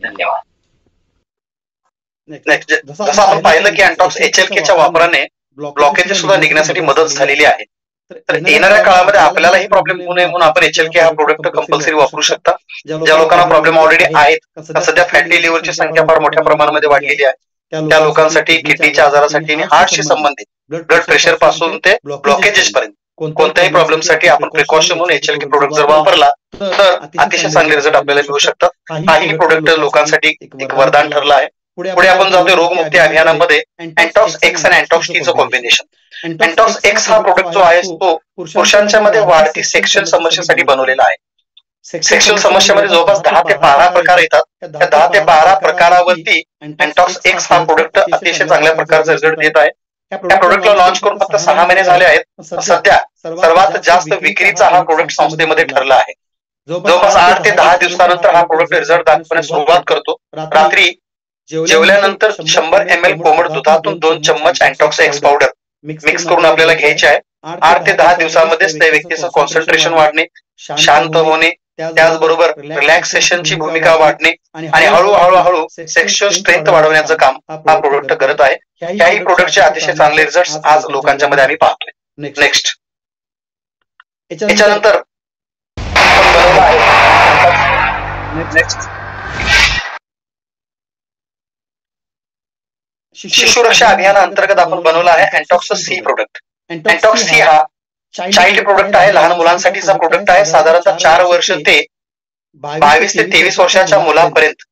धन्यवाद। नेक्स्ट, जसं आपण पाहिलं की अँटॉक्स HLKच्या वापराने ब्लॉकेजेस सुद्धा निघण्यासाठी मदत झालेली आहे। तर येणाऱ्या काळामध्ये आपल्यालाही प्रॉब्लेम होऊ नये म्हणून आपण HLK हा प्रोडक्ट कंपल्सरी वापरू शकता। ज्या लोकांना प्रॉब्लेम ऑलरेडी आहेत, सध्या फॅटी लिव्हरची संख्या फार मोठ्या प्रमाणामध्ये वाढलेली आहे, त्या लोकांसाठी, किडनीच्या आजारासाठी आणि हार्टशी संबंधित ब्लड प्रेशर पासून ते ब्लॉकेजेस पर्यंत कोणत्याही प्रॉब्लेम साठी आपण प्रिकॉशन म्हणून HLK प्रोडक्ट जर वापरला तर अतिशय चांगले रिझल्ट आपल्याला मिळू शकतात। हाही प्रोडक्ट लोकांसाठी एक वरदान ठरलं आहे। पुढे आपण जातोय रोगमुक्ती अभियानामध्ये अँटॉक्स एक्स आणि अँटॉक्स टीचं कॉम्बिनेशन। अँटॉक्स एक्स हा प्रोडक्ट जो आहे तो पुरुषांच्या मध्ये वाढती सेक्शुअल समस्येसाठी बनवलेला आहे। सेक्शुअल समस्येमध्ये जवळपास 10 ते 12 प्रकार येतात। त्या 10 ते 12 प्रकारावरती अँटॉक्स एक्स हा प्रोडक्ट अतिशय चांगल्या प्रकारचा रिझल्ट देत आहे। त्या प्रोडक्टला लॉन्च करून फक्त 6 महिने झाले आहेत। सध्या सर्वात जास्त विक्रीचा हा प्रोडक्ट संस्थेमध्ये ठरला आहे। जवळपास 8 ते 10 दिवसानंतर हा प्रोडक्ट रिझल्ट दाखवण्यास सुरुवात करतो। रात्री जेवल्यानंतर 100 ml कोमट दुधातून 2 चम्मच अँटॉक्स एक्स पावडर मिक्स करून आपल्याला घ्यायचे आहे। 8 ते 10 दिवसामध्येच त्या व्यक्तीचं कॉन्सन्ट्रेशन वाढणे, शांत होणे, त्याचबरोबर रिलॅक्सेशनची भूमिका वाढणे आणि हळूहळू सेक्शुअल स्ट्रेंथ वाढवण्याचं काम हा प्रोडक्ट करत आहे। याही प्रोडक्टचे अतिशय चांगले रिझल्ट आज लोकांच्या मध्ये आम्ही पाहतोय। नेक्स्ट, याच्यानंतर शिशु सुरक्षा अभियानाअंतर्गत आपण बनवला आहे अँटॉक्स सी प्रोडक्ट। अँटॉक्स सी हा चाइल्ड प्रोडक्ट आहे, लहान मुलांसाठीचा प्रोडक्ट आहे। साधारणतः 4 वर्ष ते 22 ते 23 वर्षाच्या मुलांपर्यंत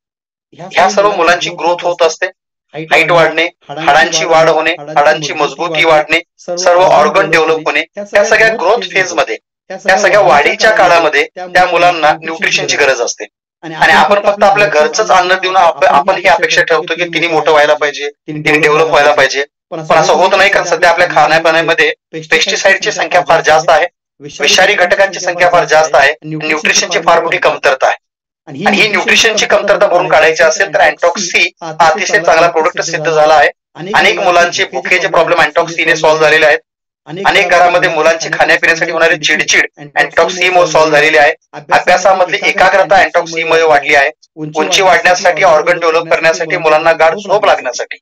ह्या सर्व मुलांची ग्रोथ होत असते। हाईट वाढणे, हाडांची वाढ होणे, हाडांची मजबूती वाढणे, सर्व ऑर्गन डेव्हलप होणे, या सगळ्या ग्रोथ फेज मध्ये, त्या सगळ्या वाढीच्या काळामध्ये त्या मुलांना न्यूट्रिशनची गरज असते। आणि आपण फक्त आपल्या घरचंच अन्न देऊन आपण ही अपेक्षा ठेवतो की तिने मोठं व्हायला पाहिजे, तिने डेव्हलप व्हायला पाहिजे, पण असं होत नाही। कारण सध्या आपल्या खाण्यापिण्यामध्ये पेस्टिसाइडची संख्या फार जास्त आहे, विषारी घटकांची संख्या फार जास्त आहे, न्यूट्रिशनची फार मोठी कमतरता आहे। आणि ही न्यूट्रिशनची कमतरता भरून काढायची असेल तर अँटॉक्स सी हा अतिशय चांगला प्रोडक्ट सिद्ध झाला आहे। अनेक मुलांचे भुकेचे प्रॉब्लेम अँटॉक्स सी ने सॉल्व्ह झालेले आहेत। अनेक घरामध्ये मुलांची खाण्यापिण्यासाठी होणारी चिडचिड अँटॉक्स सी मुळे सॉल्व्ह झालेली आहे। अभ्यासामधली एकाग्रता अँटॉक्स सी मुळे वाढली आहे। उंची वाढण्यासाठी, ऑर्गन डेव्हलप करण्यासाठी, मुलांना गाढ झोप लागण्यासाठी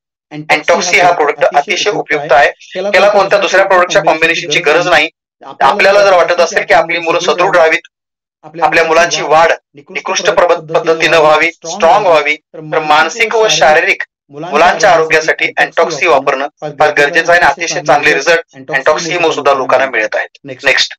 अँटॉक्स सी हा प्रोडक्ट अतिशय उपयुक्त आहे। त्याला कोणत्या दुसऱ्या प्रोडक्टच्या कॉम्बिनेशनची गरज नाही। आपल्याला जर वाटत असेल की आपली मुलं सदृढ राहावीत, आपल्या मुलांची वाढ निकृष्ट पद्धतीनं व्हावी, स्ट्रॉंग व्हावी, तर मानसिक व शारीरिक मुलांच्या आरोग्यासाठी अँटॉक्स सी वापरणं फार गरजेचं आहे आणि अतिशय चांगले रिझल्ट अँटॉक्स सी मुळे सुद्धा लोकांना मिळत आहेत। नेक्स्ट,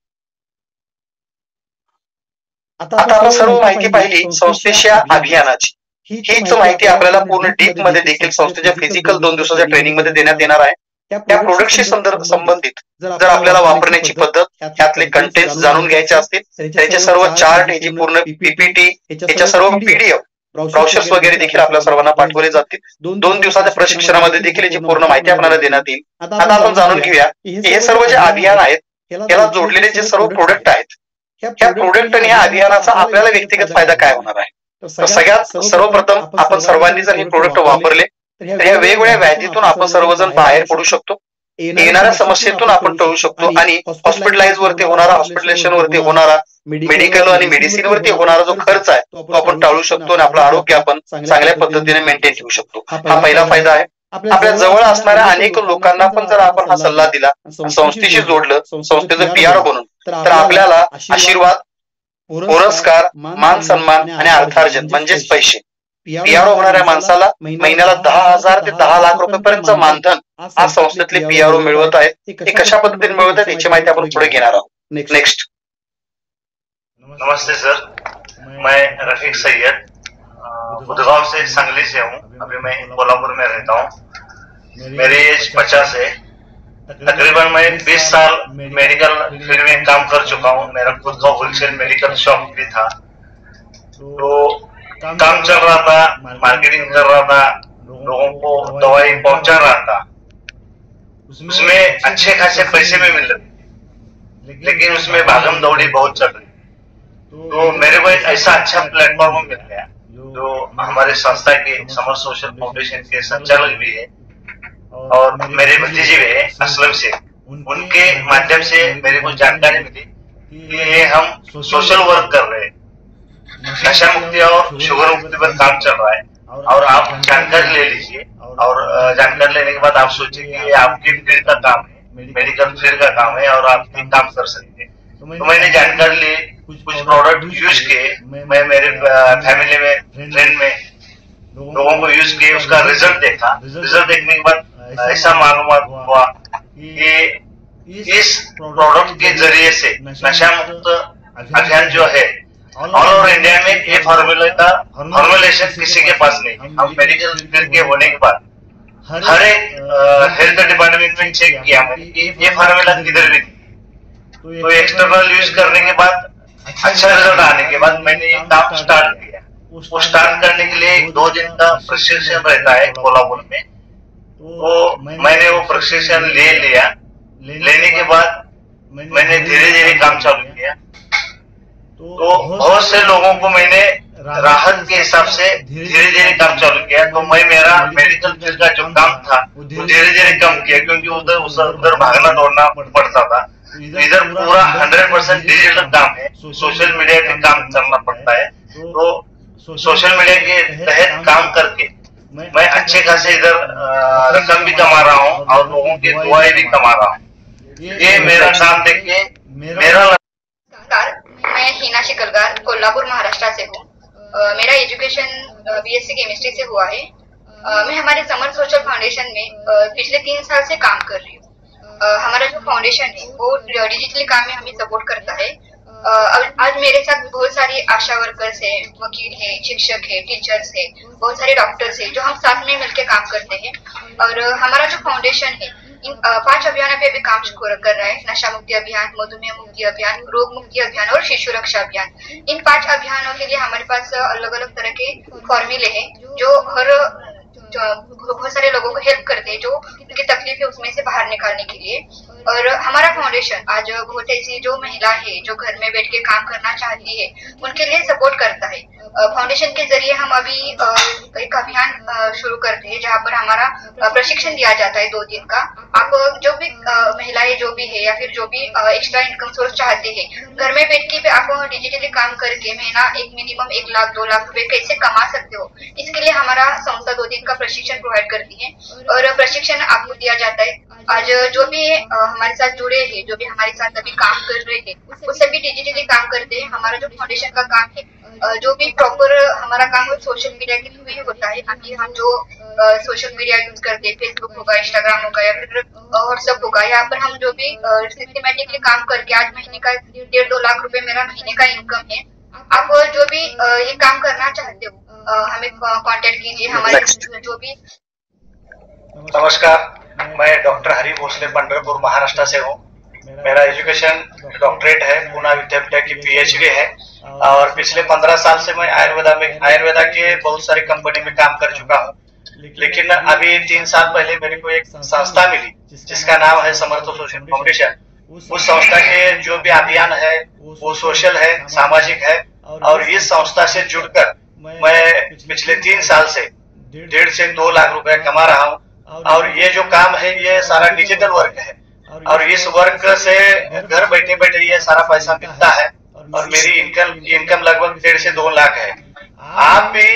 आता आपण सर्व माहिती पाहिली संस्थेच्या अभियानाची। हीच माहिती आपल्याला पूर्ण डीप मध्ये देखील संस्थेच्या फिजिकल 2 दिवसाच्या ट्रेनिंग मध्ये देण्यात येणार आहे। त्या प्रोडक्टशी संबंधित जर आपल्याला वापरण्याची पद्धत, त्यातले कंटेंट्स जाणून घ्यायचे असतील, त्याचे सर्व चार्ट, ह्याची पूर्ण पीपीटी, ह्याच्या सर्व PDF ब्राउशर्स वगैरे देखील आपल्या सर्वांना पाठवले जातील। 2 दिवसाच्या प्रशिक्षणामध्ये देखील याची पूर्ण माहिती आपल्याला देण्यात येईल। आता आपण जाणून घेऊया हे सर्व जे अभियान आहेत, याला जोडलेले जे सर्व प्रोडक्ट आहेत, ह्या प्रोडक्ट आणि या अभियानाचा आपल्याला व्यक्तिगत फायदा काय होणार आहे। तर सगळ्यात सर्वप्रथम आपण सर्वांनी जर हे प्रोडक्ट वापरले तर या वेगवेगळ्या व्याधीतून आपण सर्वजण बाहेर पडू शकतो, येणाऱ्या समस्येतून आपण टळू शकतो आणि हॉस्पिटलाइज वरती होणारा, हॉस्पिटलायझेशन वरती होणारा, मेडिकल आणि मेडिसिन वरती होणारा जो खर्च आहे तो आपण टाळू शकतो आणि आपलं आरोग्य आपण चांगल्या पद्धतीने मेंटेन ठेवू शकतो। हा पहिला फायदा आहे। आपल्या जवळ असणाऱ्या अनेक लोकांना पण जर आपण हा सल्ला दिला, संस्थेशी जोडलं, संस्थेचं PR बनून, तर आपल्याला आशीर्वाद पुरस्कार, मान सन्मान आणि अर्थार्जन म्हणजेच पैसे. पीआरओ होणाऱ्या माणसाला महिन्याला 10,000 ते 10 लाख रुपयेपर्यंतचं मानधन आज संस्थेतले पीआरओ मिळवत आहेत. ते कशा पद्धतीने मिळवत आहेत याची माहिती आपण पुढे घेणार आहोत. नेक्स्ट. नमस्ते सर, मैं रफीक सैयद बुधगांव से, संगली से हूँ. अभी मैं कोल्हापुर में रहता हूँ. मेरी एज 50 है. तकरीबन मैं 20 साल मेडिकल फील्ड में काम कर चुका हूँ. मेरा खुद का होलसेल मेडिकल शॉप भी था. तो काम चल रहा था, मार्केटिंग कर रहा था, लोगों को दवाई पहुंचा रहा था. उसमें अच्छे खासे पैसे भी मिल रहे, लेकिन उसमें भागम दौड़ी बहुत चल रही. तो मेरे को एक ऐसा अच्छा प्लेटफॉर्म मिल गया जो हमारे संस्था के समर सोशल फाउंडेशन के संचालक भी है और मेरे भतीजे भी है असलम से. उनके माध्यम से मेरे को जानकारी मिली कि ये हम सोशल वर्क कर रहे हैं, नशा मुक्ति और शुगर मुक्ति पर काम चल रहा है. और आप जानकारी ले लीजिए और जानकारी लेने के बाद आप सोचिए कि ये आपकी फील्ड का काम है, मेडिकल फील्ड का काम है और आप काम कर सकते हैं. तो मैंने जानकारी ली, कुछ प्रोडक्ट यूज किए, मैं मेरे फैमिली में, फ्रेंड में लोगों को यूज किए, उसका रिजल्ट देखा. रिजल्ट देखने के बाद ऐसा मालूमात हुआ कि इस प्रोडक्ट के जरिए से नशा मुक्त अभियान जो है ऑल ओवर इंडिया में ये फॉर्मूले का फॉर्मुलेशन किसी के पास नहीं. हम मेडिकल फील्ड के होने के बाद हर एक हेल्थ डिपार्टमेंट में चेक किया मैंने कि ये फार्मूला किधर भी. तो एक्सटर्नल यूज करने के बाद अच्छा रिजल्ट आने के बाद मैंने ये काम स्टार्ट किया. वो स्टार्ट करने के लिए 2 दिन का प्रशिक्षण रहता है कोल्हापुर में. तो मैंने वो प्रशिक्षण ले लिया. लेने के बाद मैंने धीरे धीरे काम चालू किया. तो बहुत से लोगों को मैंने राहत के हिसाब से धीरे धीरे काम चालू किया. तो मैं मेरा मेडिकल फील्ड का जो काम था वो धीरे धीरे कम किया, क्योंकि उधर भागना दौड़ना पड़ता था. इधर पूरा 100% डिजिटल काम है, सोशल मीडिया पे काम करना पड़ता है. तो सोशल मीडिया के तहत काम करके मैं अच्छे खासे इधर रकम भी कमा रहा हूँ और लोगों की दुआएं भी कमा रहा हूँ. ये मेरा काम देख के मेरा. मैं हिना शिकलगार कोल्हापुर महाराष्ट्र से हूँ. मेरा एजुकेशन बीएससी केमिस्ट्री से हुआ है. मैं हमारे समर सोशल फाउंडेशन में पिछले 3 साल से काम कर रही हूँ. हमारा जो फाउंडेशन है वो डिजिटली काम में हमें सपोर्ट करता है. आज मेरे साथ बहुत सारी आशा वर्कर्स है, वकील है, शिक्षक है, टीचर्स है, बहुत सारे डॉक्टर्स है जो हम साथ में मिलकर काम करते हैं. और हमारा जो फाउंडेशन है इन 5 अभियानों पे भी काम कर रहा है. नशा मुक्ति अभियान, मधुमेह मुक्ति अभियान, रोग मुक्ति अभियान और शिशु रक्षा अभियान. इन 5 अभियानों के लिए हमारे पास अलग अलग तरह के फॉर्मूले हैं जो बहुत सारे लोगों को हेल्प करते हैं जो उनकी तकलीफ है उसमें से बाहर निकालने के लिए. और हमारा फाउंडेशन आज बहुत ऐसी जो महिला है जो घर में बैठ के काम करना चाहती है उनके लिए सपोर्ट करता है. फाउंडेशन के जरिए हम अभी एक अभियान शुरू करते हैं जहाँ पर हमारा प्रशिक्षण दिया जाता है 2 दिन का. आप जो भी महिलाएं जो भी है या फिर जो भी एक्स्ट्रा इनकम सोर्स चाहते हैं, घर में बैठ के आप डिजिटली काम करके महीना एक मिनिमम 1 लाख 2 लाख रुपए कैसे कमा सकते हो, इसके लिए हमारा संस्था 2 दिन का प्रशिक्षण प्रोवाइड करती है. और प्रशिक्षण आपको दिया जाता है. आज जो भी हमारे साथ जुड़े हैं, जो भी हमारे साथ अभी काम कर रहे हैं, वो सभी डिजिटली काम करते हैं. हमारा जो फाउंडेशन का काम है, जो भी प्रॉपर हमारा काम है सोशल मीडिया के थ्रू ही होता है. अभी हम जो सोशल मीडिया यूज करते हैं, फेसबुक होगा, इंस्टाग्राम होगा या फिर व्हाट्सएप होगा, यहाँ पर हम जो भी सिस्टमेटिकली काम करके आज महीने का 1.5-2 लाख रुपए मेरा महीने का इनकम है. आप जो भी ये काम करना चाहते हो हमें कांटेक्ट कीजिए. हमारे जो भी. नमस्कार, मैं डॉक्टर हरी भोसले पंढरपुर महाराष्ट्र से हूँ. मेरा एजुकेशन डॉक्टरेट है, पूना विद्यापीठ की पीएचडी है और पिछले 15 साल से मैं आयुर्वेदा के बहुत सारी कंपनी में काम कर चुका हूँ. लेकिन अभी 3 साल पहले मेरे को एक संस्था मिली जिसका नाम है समर्थ सोशल फाउंडेशन. उस संस्था के जो भी अभियान है वो सोशल है, सामाजिक है. और इस संस्था से जुड़कर मैं पिछले 3 साल से 1.5 से 2 लाख रुपए कमा रहा हूँ. और ये जो काम है ये सारा डिजिटल वर्क है और इस वर्क से घर बैठे बैठे ये सारा पैसा मिलता है. और मेरी इनकम लगभग 1.5 से 2 लाख है. आप भी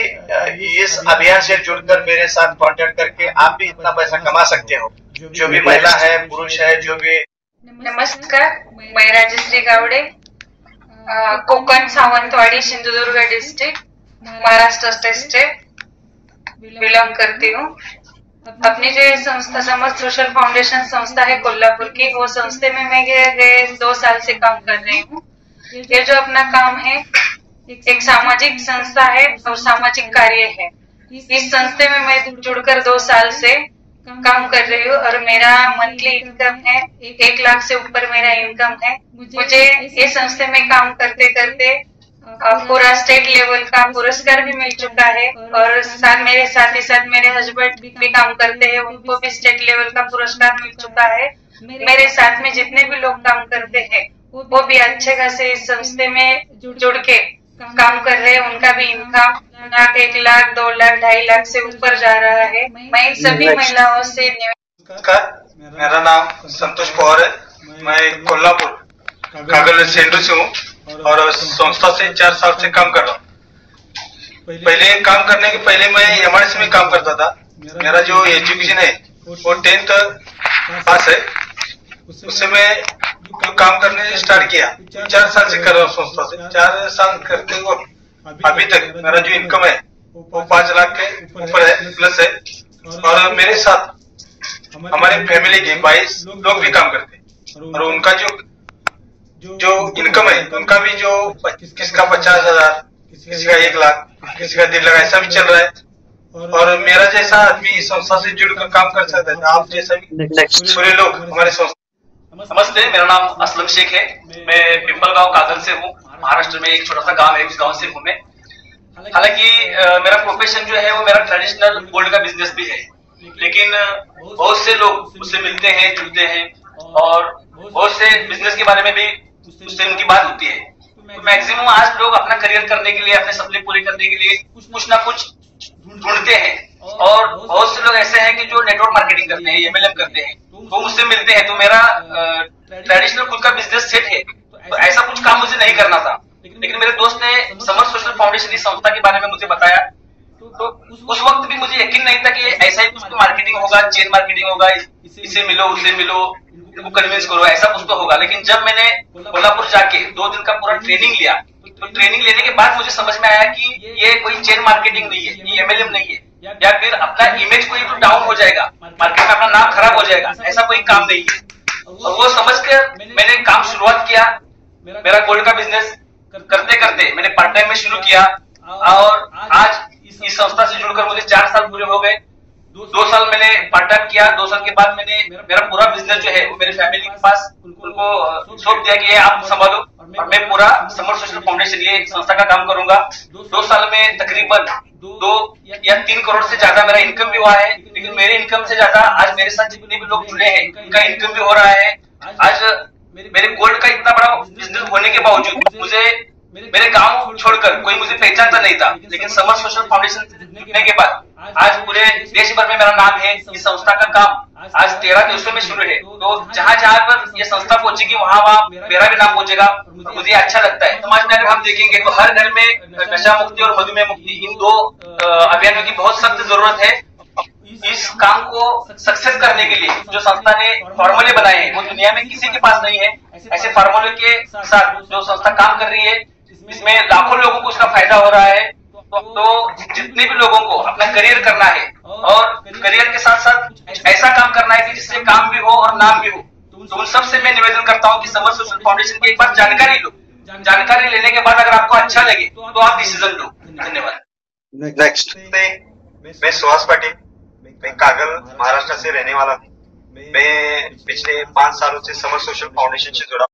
इस अभियान से जुड़कर मेरे साथ कांटेक्ट करके आप भी इतना पैसा कमा सकते हो. जो भी महिला है, पुरुष है, जो भी. नमस्कार, मैं राजश्री गावडे. कोकण, सावंतवाड़ी, सिंधुदुर्ग डिस्ट्रिक्ट, महाराष्ट्र स्टेट से बिलोंग करती हूँ। अपनी जो संस्था समर्थ सोशल फाउंडेशन संस्था है कोल्हापुर की, वो संस्थे में मैं गए 2 साल से काम कर रही हूँ। ये जो अपना काम है एक सामाजिक संस्था है और सामाजिक कार्य है। इस संस्थे में मैं जुड़कर 2 साल से काम कर रही हूँ और मेरा मंथली इनकम है 1 लाख से ऊपर मेरा इनकम है। मुझे ये संस्थे में काम करते करते पूरा स्टेट लेवल का पुरस्कार भी मिल चुका है और मेरे साथ ही साथ मेरे हस्बैंड भी काम करते हैं, उनको भी स्टेट लेवल का पुरस्कार मिल चुका है। मेरे साथ में जितने भी लोग काम करते हैं वो भी अच्छे खासे इस संस्थे में जुड़ के काम कर रहे हैं। उनका भी इनकम 1 लाख, 2 लाख, 2.5 लाख से ऊपर जा रहा है। मैं इन सभी महिलाओं से मेरा नाम संतोष पवार है। मैं कोल्हापुर कागल सेंडू से हूँ और संस्था से 4 साल से काम कर रहा हूँ। पहले काम करने के पहले मैं एमआरसी में काम करता था। मेरा जो एजुकेशन है वो 10th पास है। उससे मैं काम करने स्टार्ट किया। 4 साल से कर रहा हूँ संस्था से। 4 साल करते हुए अभी तक मेरा जो इनकम है वो 5 लाख के ऊपर है, प्लस है। और मेरे साथ हमारे फैमिली के 22 लोग भी काम करते हैं और उनका जो इनकम है उनका भी जो किसका 50,000, किसी का 1 लाख, किसी का 1.5 लाख ऐसा भी चल रहा है। और मेरा जैसा आदमी इस संस्था से जुड़कर काम कर सकता है। आप जैसा भी पूरे लोग हमारे संस्था। नमस्ते, मेरा नाम असलम शेख है। मैं पिंपलगांव कागल से हूँ। महाराष्ट्र में एक छोटा सा गांव है, उस गांव से हूँ मैं। हालांकि मेरा प्रोफेशन जो है वो मेरा ट्रेडिशनल गोल्ड का बिजनेस भी है, लेकिन बहुत से लोग मुझसे मिलते हैं, जुड़ते हैं और बहुत से बिजनेस के बारे में भी उससे उनकी बात होती है। तो मैक्सिमम आज लोग अपना करियर करने के लिए, अपने सपने पूरे करने के लिए कुछ ना कुछ ढूंढते हैं और बहुत से लोग ऐसे हैं कि जो नेटवर्क मार्केटिंग करते हैं, एमएलएम करते हैं, वो मुझसे मिलते हैं। तो मेरा ट्रेडिशनल खुद का बिजनेस सेट है, तो ऐसा कुछ काम मुझे नहीं करना था। लेकिन मेरे दोस्त ने समर्थ सोशल फाउंडेशन इस संस्था के बारे में मुझे बताया, तो उस वक्त भी मुझे यकीन नहीं था कि ऐसा ही कुछ तो मार्केटिंग होगा, चेन मार्केटिंग होगा, इससे मिलो, उससे मिलो, इनको कन्विंस करो, ऐसा कुछ तो होगा। लेकिन जब मैंने कोल्हापुर जाके 2 दिन का पूरा ट्रेनिंग लिया, तो ट्रेनिंग लेने के बाद मुझे समझ में आया कि ये कोई चेन मार्केटिंग नहीं है, ये एमएलएम नहीं है, या फिर अपना इमेज कोई तो डाउन हो जाएगा, मार्केट में अपना नाम खराब हो जाएगा, ऐसा कोई काम नहीं है। और वो समझ कर मैंने काम शुरुआत किया। मेरा गोल्ड का बिजनेस करते करते मैंने पार्ट टाइम में शुरू किया और आज इस संस्था से जुड़कर मुझे 4 साल पूरे हो गए। 2 साल मैंने पार्ट टाइम किया। 2 साल के बाद मैंने मेरा पूरा बिजनेस जो है वो मेरे फैमिली के पास उनको सौंप दिया कि आप संभालो और मैं पूरा समर्थ सोशल फाउंडेशन ये संस्था का काम करूंगा। 2 साल में तकरीबन 2 या 3 करोड़ से ज्यादा मेरा इनकम भी हुआ है। लेकिन मेरे इनकम से ज्यादा आज मेरे साथ जितने भी लोग जुड़े हैं उनका इनकम भी हो रहा है। आज मेरे गोल्ड का इतना बड़ा बिजनेस होने के बावजूद मुझे मेरे गांव छोड़कर कोई मुझे पहचानता नहीं था। लेकिन समर्थ सोशल फाउंडेशन जुड़ने के बाद आज पूरे देश भर में मेरा नाम है। इस संस्था का काम आज 13 देशों में शुरू है। तो जहाँ जहाँ पर ये संस्था पहुंचेगी वहाँ मेरा भी नाम पहुंचेगा। मुझे अच्छा लगता है। समाज में अगर हम देखेंगे तो हर घर में नशा मुक्ति और मधुमेह मुक्ति, इन 2 अभियानों की बहुत सख्त जरूरत है। इस काम को सक्सेस करने के लिए जो संस्था ने फॉर्मूले बनाए हैं वो दुनिया में किसी के पास नहीं है। ऐसे फॉर्मूले के साथ जो संस्था काम कर रही है इसमें लाखों लोगों को उसका फायदा हो रहा है। तो जितने भी लोगों को अपना करियर करना है और करियर के साथ साथ ऐसा काम करना है कि जिससे काम भी हो और नाम भी हो, तो उन सबसे मैं निवेदन करता हूँ कि समर्थ सोशल फाउंडेशन की एक बार जानकारी लो। जानकारी लेने के बाद अगर आपको अच्छा लगे तो आप डिसीजन लो। धन्यवाद। नेक्स्ट मैं सुहास पाटिल, मैं कागल महाराष्ट्र से रहने वाला हूँ। मैं पिछले 5 सालों से समर्थ सोशल फाउंडेशन से जुड़ा